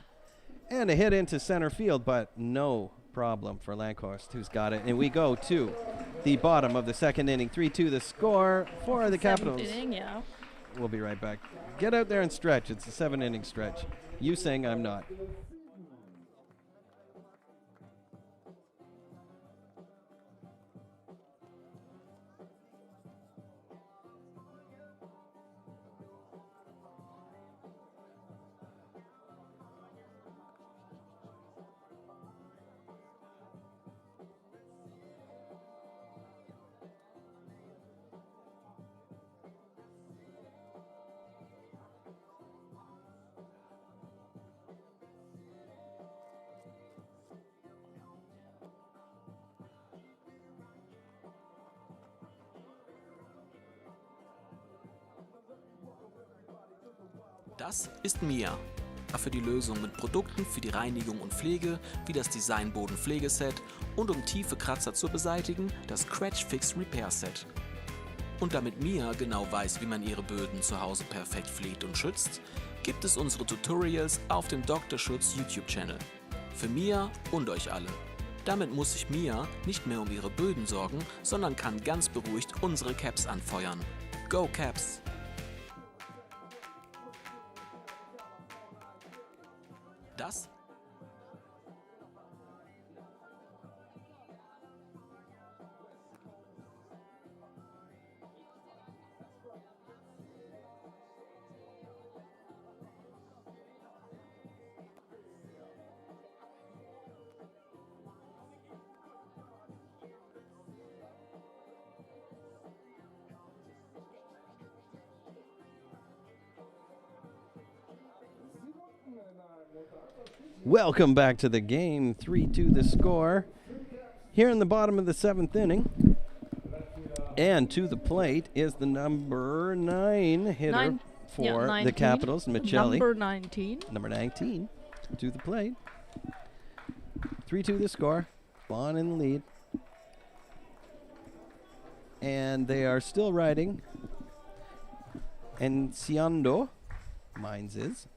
And a hit into center field, but no problem for Lankhorst, who's got it. And we go to the bottom of the second inning. 3-2 the score for the Capitals. 7th inning, yeah. We'll be right back. Get out there and stretch. It's a 7-inning stretch. You saying I'm not. Das ist Mia. Für die Lösung mit Produkten für die Reinigung und Pflege, wie das Designboden-Pflegeset und um tiefe Kratzer zu beseitigen, das Scratch Fix Repair Set. Und damit Mia genau weiß, wie man ihre Böden zu Hause perfekt pflegt und schützt, gibt es unsere Tutorials auf dem Dr. Schutz YouTube-Channel. Für Mia und euch alle. Damit muss sich Mia nicht mehr um ihre Böden sorgen, sondern kann ganz beruhigt unsere Caps anfeuern. Go Caps! Das Welcome back to the game. 3-2 the score. Here in the bottom of the 7th inning. And to the plate is the number 9 hitter for the Capitals, Michelli. Number 19. Number 19 to the plate. 3-2 the score. Bonn in the lead. And they are still riding. Enciando, Mainz is.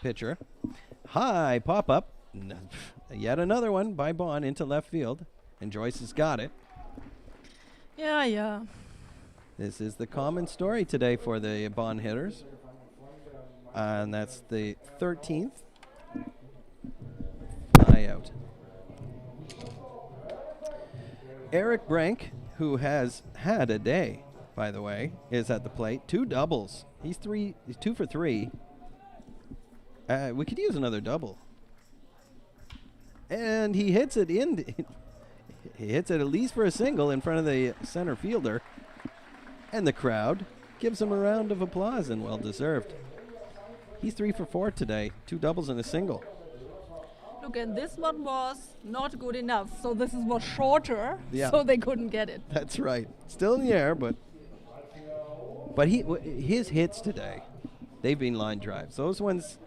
Pitcher. High pop-up. Yet another one by Bonn into left field. And Joyce has got it. Yeah. This is the common story today for the Bonn hitters. And that's the 13th fly out. Eric Brank, who has had a day, by the way, is at the plate. 2 doubles. He's 2 for 3. We could use another double. And he hits it in. He hits it at least for a single in front of the center fielder. And the crowd gives him a round of applause, and well deserved. He's 3 for 4 today. 2 doubles and a single. Look, and this one was not good enough. So this was shorter, Yeah. so they couldn't get it. That's right. Still in the air, but his hits today, they've been line drives. Those ones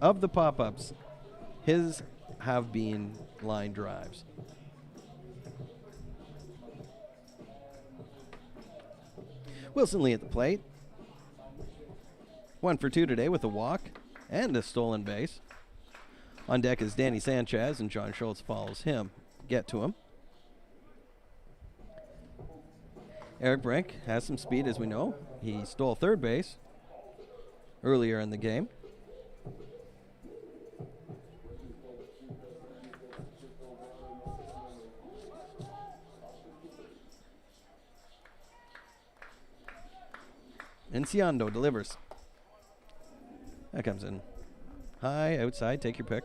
of the pop-ups, his have been line drives. Wilson Lee at the plate. 1 for 2 today with a walk and a stolen base. On deck is Danny Sanchez, and John Schultz follows him. Get to him. Eric Brink has some speed, as we know. He stole third base earlier in the game. Enciando delivers. That comes in. High, outside, take your pick.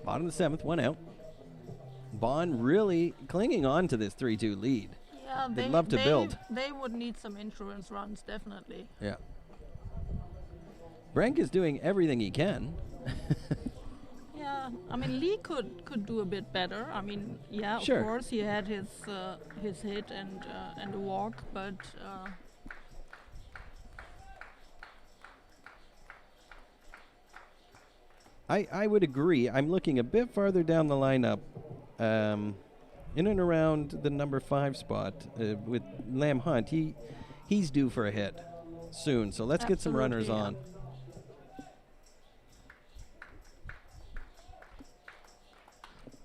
Bottom of the 7th, 1 out. Bonn really clinging on to this 3-2 lead. Yeah, They'd love to build. They would need some insurance runs, definitely. Yeah. Brank is doing everything he can. Yeah, I mean Lee could do a bit better. I mean, yeah, Sure. of course he had his hit and a walk, but I would agree. I'm looking a bit farther down the lineup, in and around the number 5 spot with Lamb Hunt. He's due for a hit soon, so let's get some runners Absolutely, on.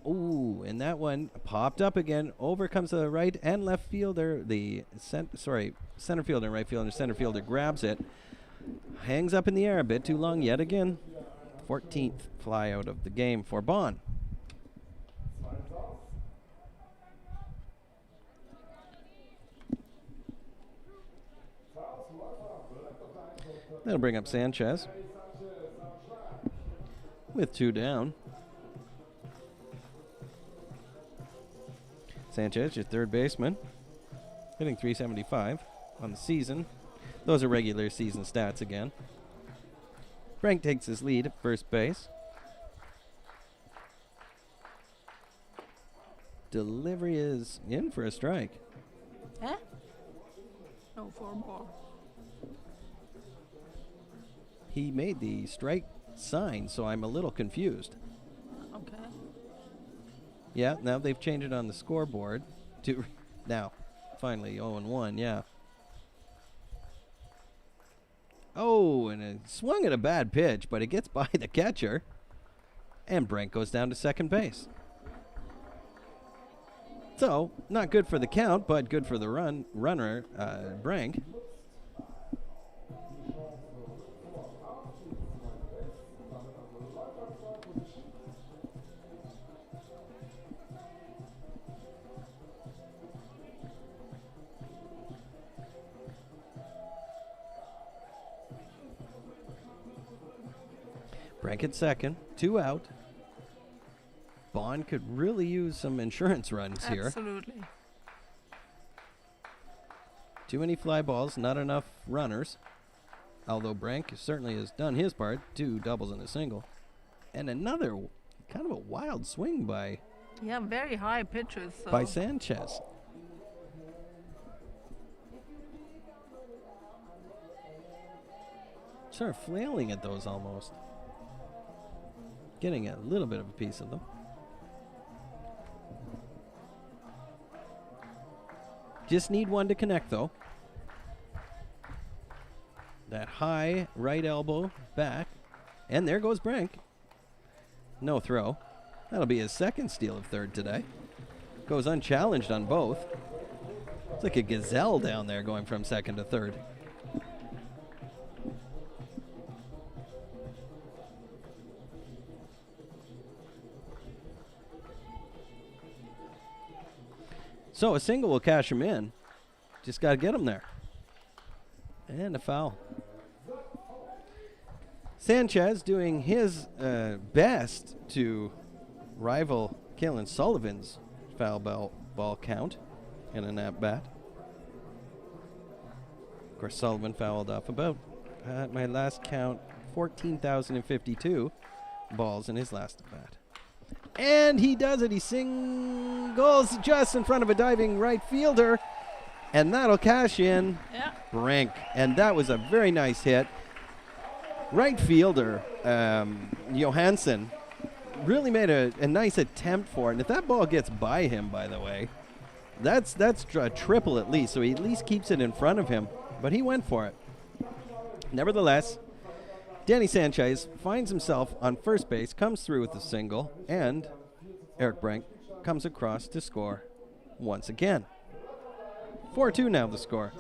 Ooh, and that one popped up again. Over comes the right and left fielder. The center fielder and right fielder. Center fielder grabs it, hangs up in the air a bit too long yet again. 14th fly out of the game for Bonn. That'll bring up Sanchez with 2 down. Sanchez, your third baseman, hitting .375 on the season. Those are regular season stats again. Frank takes his lead at first base. Delivery is in for a strike. eh? No, 4 more. He made the strike sign, so I'm a little confused. Okay. Yeah, now they've changed it on the scoreboard to now, finally 0-1, yeah. Oh, and it swung at a bad pitch, but it gets by the catcher. And Brink goes down to second base. So, not good for the count, but good for the runner, Brink. Brink at second, 2 out. Bonn could really use some insurance runs here. Absolutely. Too many fly balls, not enough runners. Although Brink certainly has done his part. 2 doubles and a single. And another kind of a wild swing by Yeah, very high pitches. So. by Sanchez. Sort of flailing at those almost. Getting a little bit of a piece of them. Just need one to connect, though. That high right elbow back. And there goes Brink. No throw. That'll be his second steal of third today. Goes unchallenged on both. It's like a gazelle down there going from second to third. So a single will cash him in. Just got to get him there. And a foul. Sanchez doing his best to rival Kalen Sullivan's foul ball count in an at-bat. Of course, Sullivan fouled off about, at my last count, 14,052 balls in his last at-bat. And he does it. He singles just in front of a diving right fielder. And that'll cash in Brink. And that was a very nice hit. Right fielder, Johansson, really made a nice attempt for it. And if that ball gets by him, by the way, that's a triple at least. So he at least keeps it in front of him. But he went for it. Nevertheless, Danny Sanchez finds himself on first base, comes through with a single, and Eric Brink comes across to score once again. 4-2 now the score.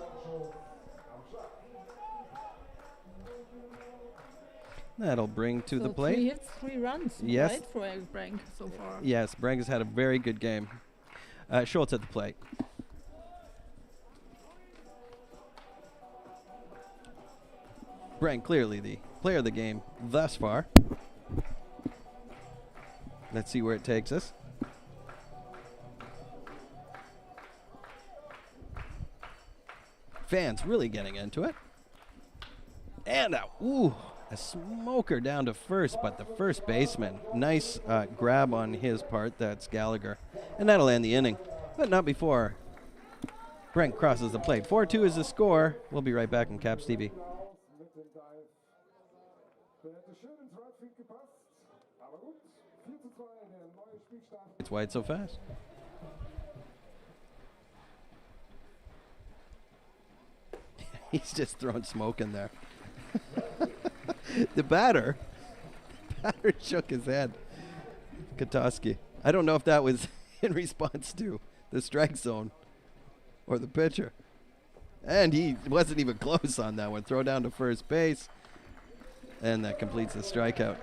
That'll bring to the plate. 3 hits, 3 runs. Yes. Right, for Eric Brink so far. Yes, Brink has had a very good game. Schultz at the plate. Brink clearly the player of the game thus far. Let's see where it takes us. Fans really getting into it. And a smoker down to first, but the first baseman. Nice grab on his part. That's Gallagher. And that'll end the inning, but not before Brink crosses the plate. 4-2 is the score. We'll be right back on Caps TV. It's why it's so fast. He's just throwing smoke in there. The batter shook his head. Katoski. I don't know if that was in response to the strike zone or the pitcher. And he wasn't even close on that one. Throw down to first base. And that completes the strikeout.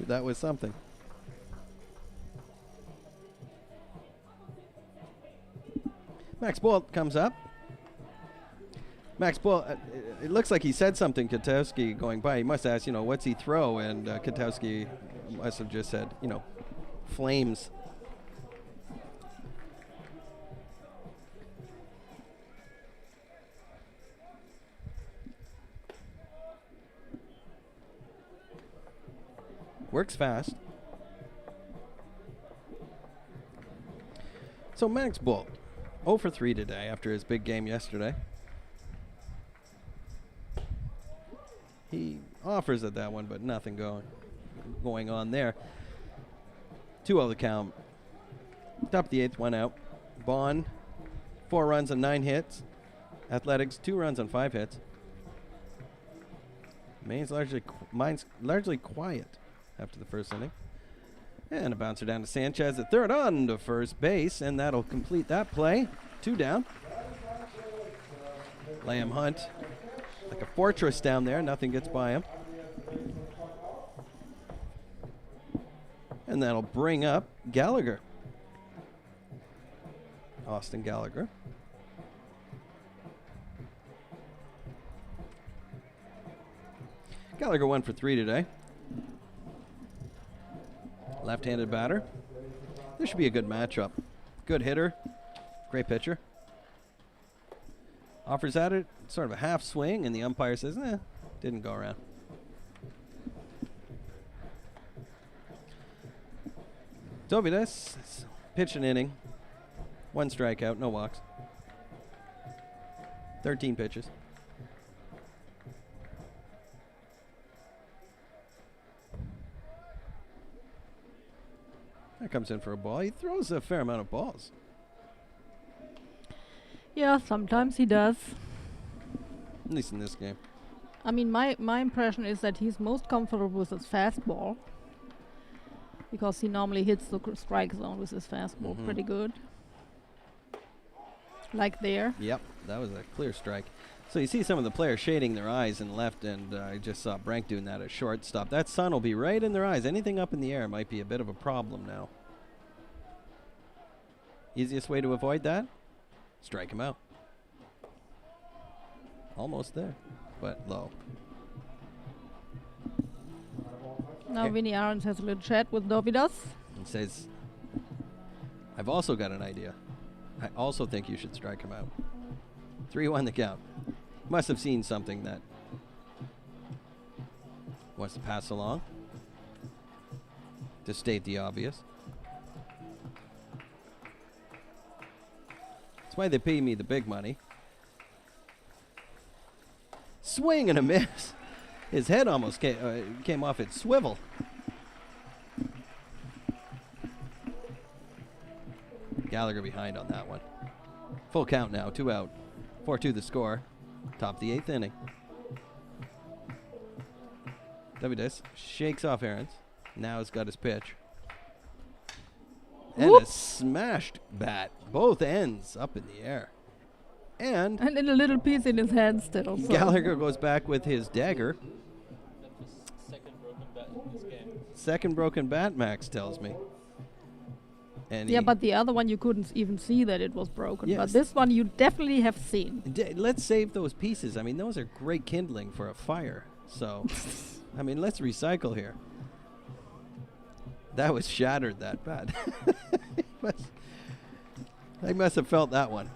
That was something. Max Bolt comes up. Max Bolt, it looks like he said something, Katowski, going by. He must ask, what's he throw? And Katowski must have just said, flames. Works fast. So Max Bolt, 0 for 3 today after his big game yesterday. He offers at that one, but nothing going on there. 2-0 the count. Top of the 8th, 1 out. Bonn, 4 runs on 9 hits. Athletics, 2 runs on 5 hits. Mainz largely quiet after the first inning. And a bouncer down to Sanchez at third on to first base, and that'll complete that play. 2 down. Liam Hunt, like a fortress down there, nothing gets by him. And that'll bring up Gallagher. Austin Gallagher. Gallagher 1 for 3 today. Left-handed batter. This should be a good matchup. Good hitter. Great pitcher. Offers at it, sort of a half swing, and the umpire says, didn't go around. Tobidas pitched an inning. 1 strikeout, no walks. 13 pitches. That comes in for a ball. He throws a fair amount of balls. Yeah, sometimes he does. At least in this game. I mean, my impression is that he's most comfortable with his fastball because he normally hits the strike zone with his fastball pretty good. Like there. Yep, that was a clear strike. So you see some of the players shading their eyes in left, and I just saw Brank doing that at shortstop. That sun will be right in their eyes. Anything up in the air might be a bit of a problem now. Easiest way to avoid that? Strike him out. Almost there, but low. Now Here. Vinny Arons has a little chat with Dovidas. And says, I've also got an idea. I also think you should strike him out. 3-1 the count. Must have seen something that wants to pass along. To state the obvious. That's why they pay me the big money. Swing and a miss. His head almost came off its swivel. Gallagher behind on that one. Full count now, 2 out. 4-2 the score. Top of the 8th inning. Dovidas shakes off Arons. Now he's got his pitch. And a smashed bat. Both ends up in the air. And in a little piece in his hand still. So. Gallagher goes back with his dagger. Second broken bat, Max tells me. And yeah, but the other one you couldn't even see that it was broken. Yes. But this one you definitely have seen. Let's save those pieces. I mean, those are great kindling for a fire. So, I mean, let's recycle here. That was shattered that bad. I must have felt that one.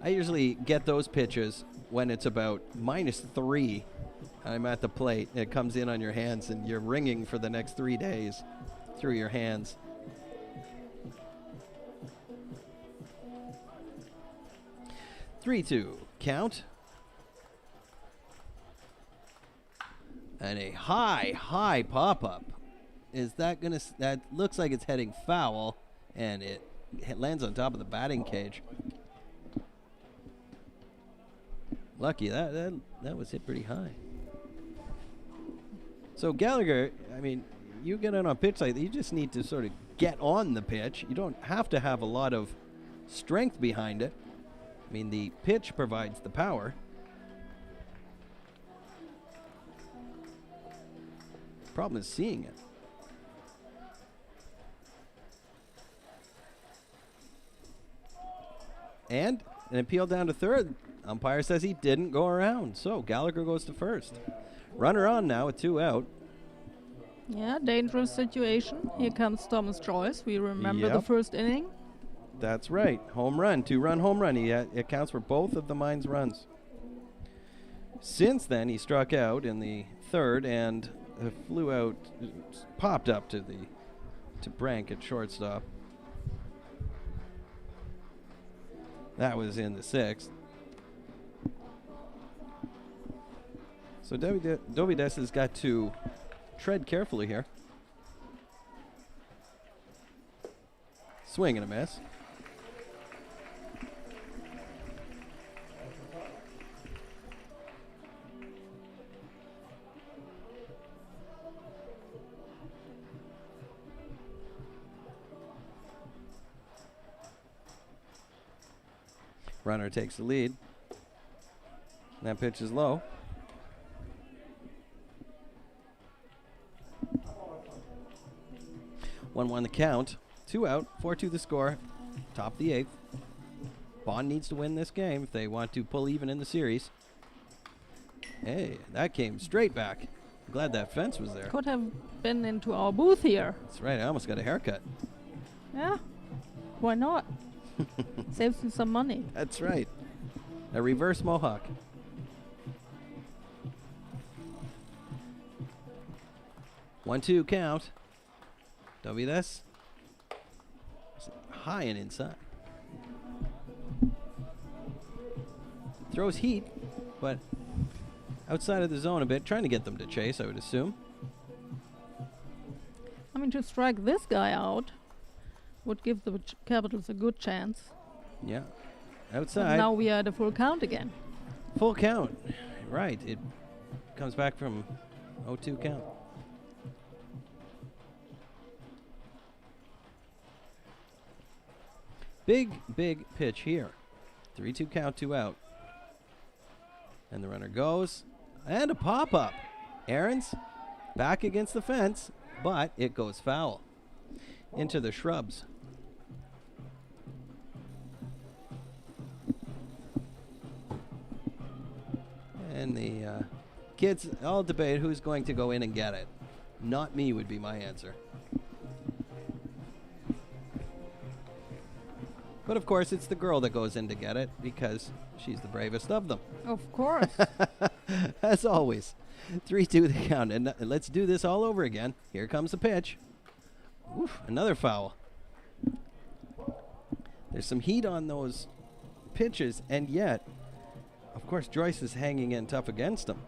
I usually get those pitches when it's about -3. I'm at the plate. It comes in on your hands, and you're ringing for the next 3 days through your hands. Three-two count. And a high pop-up. Is that gonna? That looks like it's heading foul, and it lands on top of the batting cage. Lucky that was hit pretty high. So Gallagher, I mean, you get on a pitch like that, you just need to sort of get on the pitch. You don't have to have a lot of strength behind it. I mean, the pitch provides the power. Problem is seeing it. And an appeal down to third. Umpire says he didn't go around, so Gallagher goes to first. Runner on now with 2 out. Yeah, dangerous situation. Here comes Thomas Joyce. We remember the Yep. first inning. That's right. Home run, 2-run home run. He accounts for both of the Mainz runs. Since then, he struck out in the third and flew out, popped up to Brank at shortstop. That was in the 6th. So Dovidas has got to tread carefully here. Swing and a miss. Runner takes the lead. That pitch is low. One the count. 2 out. 4-2 the score. Top of the 8th. Bonn needs to win this game if they want to pull even in the series. Hey, that came straight back. I'm glad that fence was there. Could have been into our booth here. That's right. I almost got a haircut. Yeah. Why not? Saves you some money. That's right. A reverse mohawk. One-two count. Dovidas. High and inside. Throws heat, but outside of the zone a bit. Trying to get them to chase, I would assume. I mean, to strike this guy out, would give the Capitals a good chance. Yeah. But Outside. now we are at a full count again. Full count. Right. It comes back from 0-2 count. Big pitch here. 3-2 count, 2 out. And the runner goes. And a pop-up. Aaron's back against the fence, but it goes foul. Into the shrubs. And the kids all debate who's going to go in and get it. Not me would be my answer. But of course, it's the girl that goes in to get it because she's the bravest of them. Of course. As always. 3-2 the count. And let's do this all over again. Here comes the pitch. Oof, another foul. There's some heat on those pitches, and yet, of course, Joyce is hanging in tough against him.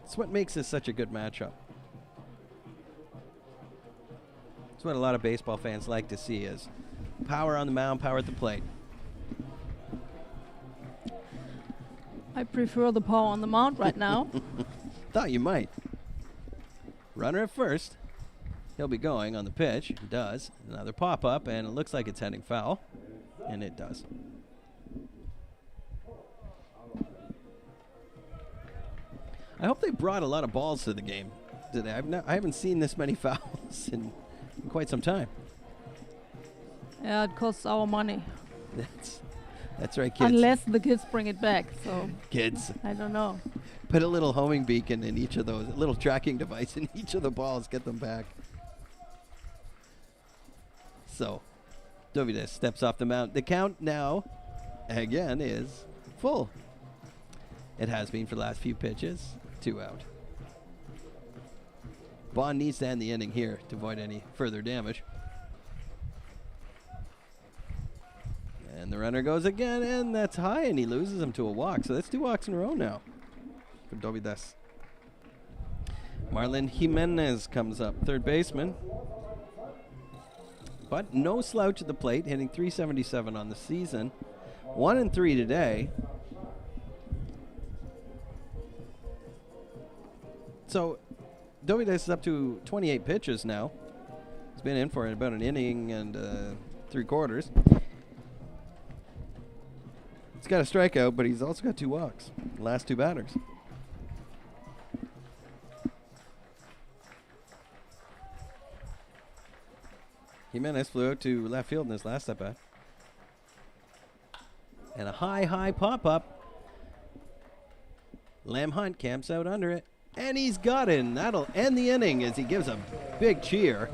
That's what makes this such a good matchup. That's what a lot of baseball fans like to see is power on the mound, power at the plate. I prefer the power on the mound right now. Thought you might. Runner at first. He'll be going on the pitch. He does. Another pop-up, and it looks like it's heading foul. And it does. I hope they brought a lot of balls to the game today. I haven't seen this many fouls in quite some time. Yeah, it costs our money. That's right, kids. Unless the kids bring it back. So Kids. I don't know. Put a little homing beacon in each of those, a little tracking device in each of the balls. Get them back. So, Dovides steps off the mound. The count now, again, is full. It has been for the last few pitches. 2 out. Bonn needs to end the inning here to avoid any further damage. And the runner goes again, and that's high, and he loses him to a walk. So that's 2 walks in a row now for Dovides. Marlon Jimenez comes up, third baseman. But no slouch at the plate, hitting .377 on the season. 1-3 today. So Dovides is up to 28 pitches now. He's been in for about an inning and 3/4. He's got a strikeout, but he's also got 2 walks. The last 2 batters. Jimenez flew out to left field in his last at bat. And a high pop-up. Lamb Hunt camps out under it. And he's got it. And that'll end the inning as he gives a big cheer.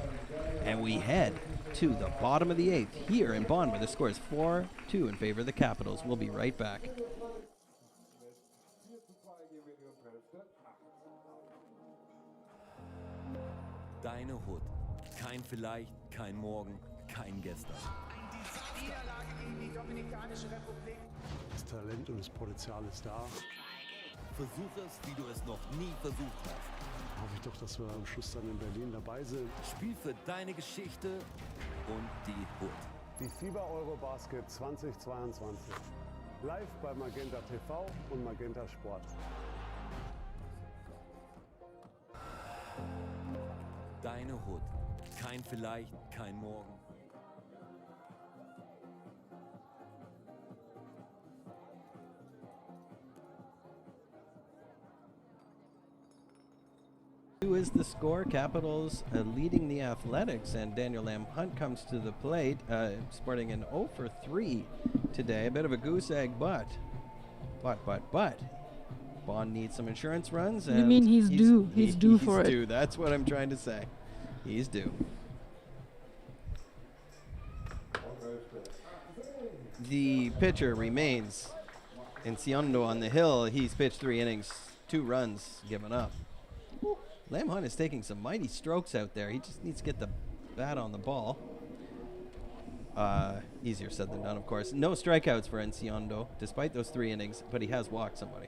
And we head to the bottom of the 8th here in Bonn, where the score is 4-2 in favor of the Capitals. We'll be right back. Deine Hut. Kein Vielleicht, kein Morgen, kein Gestern. Das Talent und das Potenzial ist da. Versuch es, wie du es noch nie versucht hast. Hoffe ich doch, dass wir am Schluss dann in Berlin dabei sind. Spiel für deine Geschichte und die Hut. Die FIBA Eurobasket 2022. Live bei Magenta TV und Magenta Sport. Deine Hut. Kein Vielleicht, kein Morgen. Who is the score? Capitals leading the Athletics, and Daniel Lamb Hunt comes to the plate, sporting an 0 for 3 today. A bit of a goose egg, but Bonn needs some insurance runs. You mean he's due? He's due for it. He's due. That's what I'm trying to say. He's due. The pitcher remains Enciondo on the hill. He's pitched 3 innings, 2 runs given up. Lamb Hunt is taking some mighty strokes out there. He just needs to get the bat on the ball. Easier said than done, of course. No strikeouts for Enciondo, despite those 3 innings, but he has walked somebody.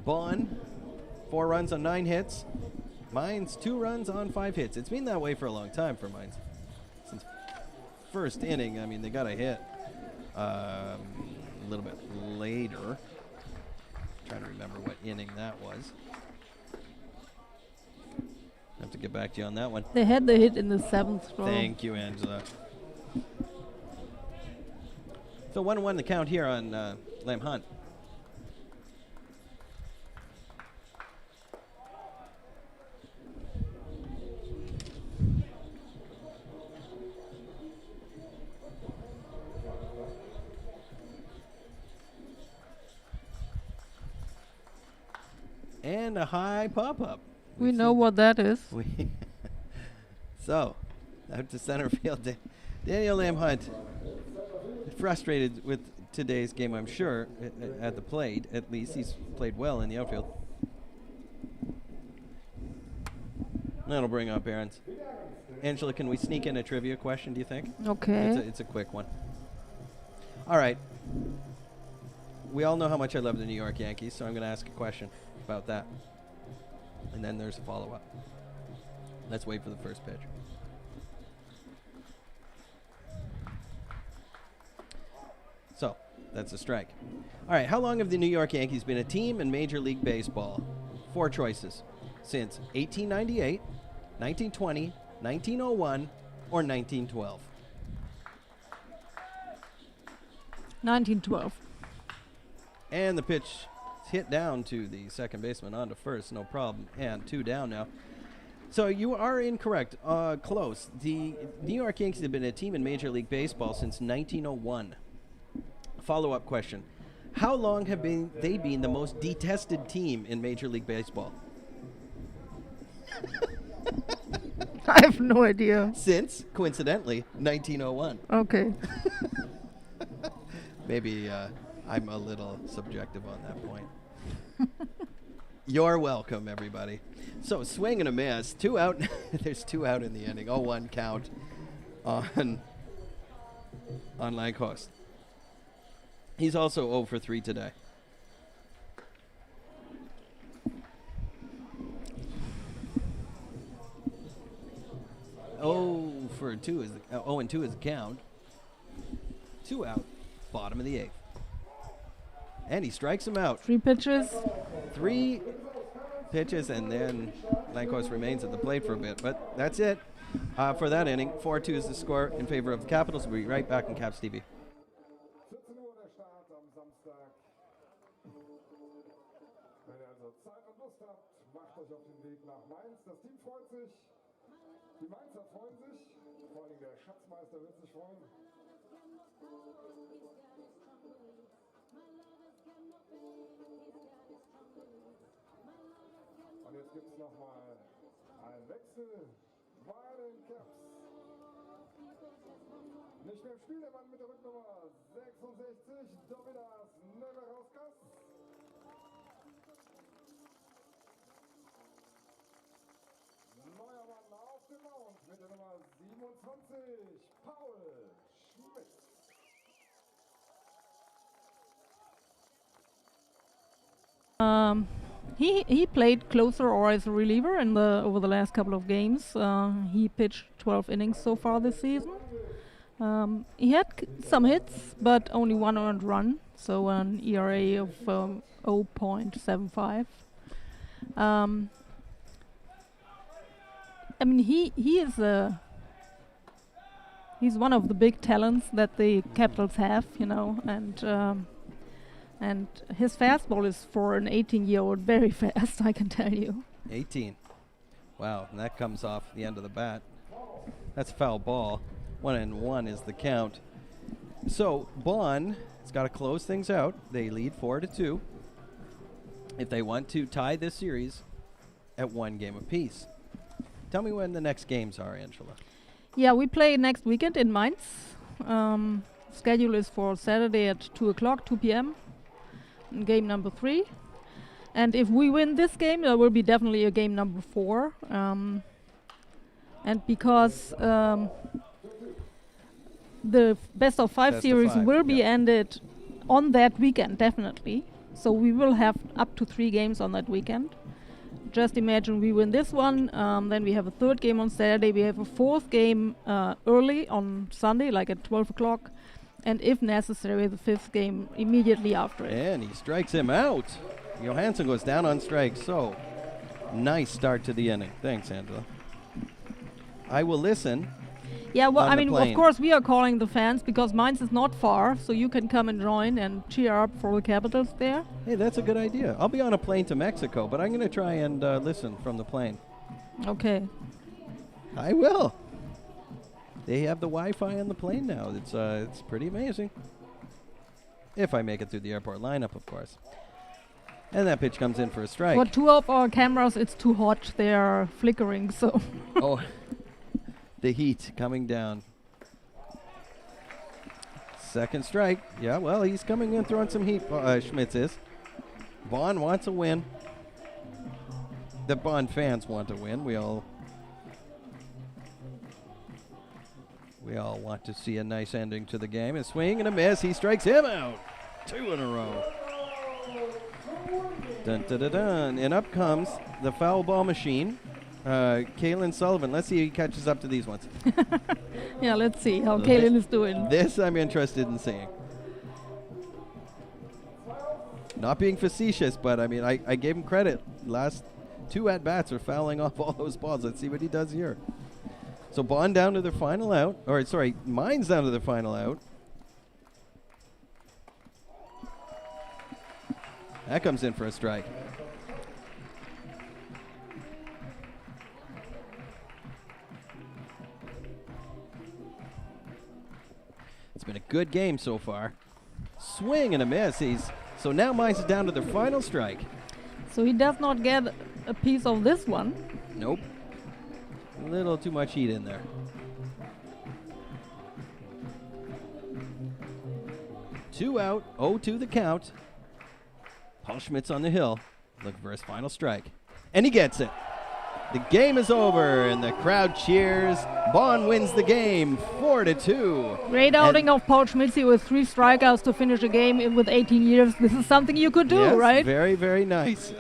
Bonn, 4 runs on 9 hits. Mainz 2 runs on 5 hits. It's been that way for a long time for Mainz. Since first inning, I mean, they got a hit a little bit later. Trying to remember what inning that was. I have to get back to you on that one. They had the hit in the 7th throw. Thank you, Angela. So 1-1 the count here on Lam Hunt. And a high pop-up. We know what that is. So, out to center field, Daniel Lam Hunt, frustrated with today's game, I'm sure, at the plate. At least he's played well in the outfield. That'll bring up Aaron's. Angela, can we sneak in a trivia question, do you think? Okay. It's a quick one. All right. We all know how much I love the New York Yankees, so I'm going to ask a question about that. And then there's a follow-up. Let's wait for the first pitch. So, that's a strike. All right, how long have the New York Yankees been a team in Major League Baseball? 4 choices. Since 1898, 1920, 1901, or 1912? 1912. And the pitch is hit down to the second baseman onto first, no problem. And 2 down now. So you are incorrect. Close. The New York Yankees have been a team in Major League Baseball since 1901. Follow-up question. How long have they been the most detested team in Major League Baseball? I have no idea. Since, coincidentally, 1901. Okay. Maybe I'm a little subjective on that point. You're welcome, everybody. So, swing and a miss. 2 out. There's 2 out in the inning. 0-1 count on Langkost. He's also 0 for 3 today. Oh for 2 is the 0 and 2 is the count. 2 out. Bottom of the 8th. And he strikes him out. 3 pitches. 3 pitches, and then Langkost remains at the plate for a bit. But that's it for that inning. 4-2 is the score in favor of the Capitals. We'll be right back on Caps TV. 14 Uhr der Start am Samstag. Wenn ihr also Zeit und Lust habt, macht euch auf den Weg nach Mainz. Das Team freut sich. Die Mainzer freuen sich. Vor allem der Schatzmeister wird sich freuen. Und jetzt gibt es nochmal einen Wechsel bei den Caps. Nicht mehr im Spiel, der Mann mit der Rücknummer 66, Dominas Neverauskas. Neuer Mann auf dem Mount mit der Nummer 27, Paul Schmidt. He played closer or as a reliever in over the last couple of games. He pitched 12 innings so far this season. He had some hits, but only 1 earned run, so an ERA of 0.75. I mean, he is he's one of the big talents that the Capitals have, you know, and his fastball is for an 18-year-old very fast, I can tell you. 18. Wow, and that comes off the end of the bat. That's a foul ball. 1-1 is the count. So Bonn has got to close things out. They lead 4-2 if they want to tie this series at 1 game apiece. Tell me when the next games are, Angela. Yeah, we play next weekend in Mainz. Schedule is for Saturday at 2 p.m. Game number 3. And if we win this game, there will be definitely a game number 4. And because the best of 5 series will be ended on that weekend, definitely. So we will have up to 3 games on that weekend. just imagine we win this one, then we have a third game on Saturday, we have a fourth game early on Sunday, like at 12 o'clock, and if necessary, the fifth game immediately after it. And he strikes him out. Johansson goes down on strikes. So, nice start to the inning. Thanks, Angela. I will listen. Yeah, well, on I the mean, plane. of course, we are calling the fans because Mainz is not far, so you can come and join and cheer up for the Capitals there. Hey, that's a good idea. I'll be on a plane to Mexico, but I'm going to try and listen from the plane. Okay. I will. They have the Wi-Fi on the plane now. It's pretty amazing. If I make it through the airport lineup, of course. And that pitch comes in for a strike. For two of our cameras, it's too hot. They are flickering, so. Oh, the heat coming down. Second strike. Yeah, well, he's coming in throwing some heat. Schmitz is. Bonn wants a win. The Bonn fans want a win. We all want to see a nice ending to the game. A swing and a miss. He strikes him out. 2 in a row. Dun, dun, dun, dun. And up comes the foul ball machine. Kalen Sullivan. Let's see if he catches up to these ones. Yeah, let's see how Kalen is doing. This I'm interested in seeing. Not being facetious, but I mean, I gave him credit. Last 2 at-bats are fouling off all those balls. Let's see what he does here. So Bonn down to their final out. Or, sorry, Mainz down to their final out. That comes in for a strike. It's been a good game so far. Swing and a miss. So now Mainz is down to their final strike. So he does not get a piece of this one. Nope. A little too much heat in there. 2 out, 0-2 the count. Paul Schmitz on the hill, looking for his final strike. And he gets it. The game is over, and the crowd cheers. Bonn wins the game, 4-2. Great outing of Paul Schmitzy with 3 strikeouts to finish a game with 18 years. This is something you could do, Yes, right? Very, very nice.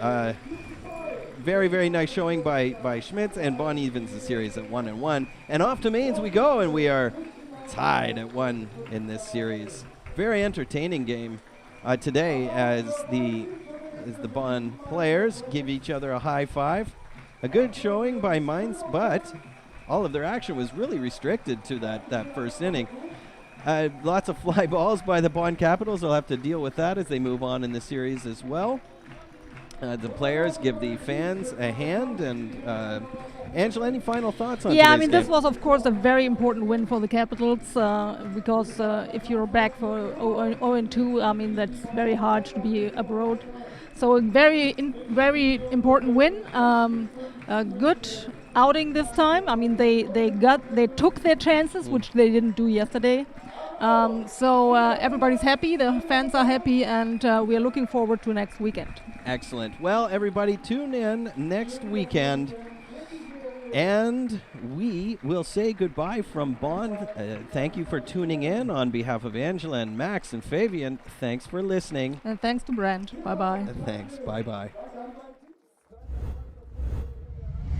Very, very nice showing by Schmitz, and Bonn evens the series at 1-1. And off to Mainz we go, and we are tied at 1 in this series. Very entertaining game today as the Bonn players give each other a high five. A good showing by Mainz, but all of their action was really restricted to that first inning. Lots of fly balls by the Bonn Capitals. They'll have to deal with that as they move on in the series as well. The players give the fans a hand. And Angela, any final thoughts on Yeah, I today's mean, this game? was, of course, a very important win for the Capitals because if you're back for 0-2, I mean, that's very hard to be abroad. So a very important win. A good outing this time. I mean, they took their chances, which they didn't do yesterday. So everybody's happy, the fans are happy, and we are looking forward to next weekend. Excellent. Well, everybody, tune in next weekend. And we will say goodbye from Bonn. Thank you for tuning in. On behalf of Angela and Max and Fabian, thanks for listening. And thanks to Brand. Bye-bye. Thanks. Bye-bye.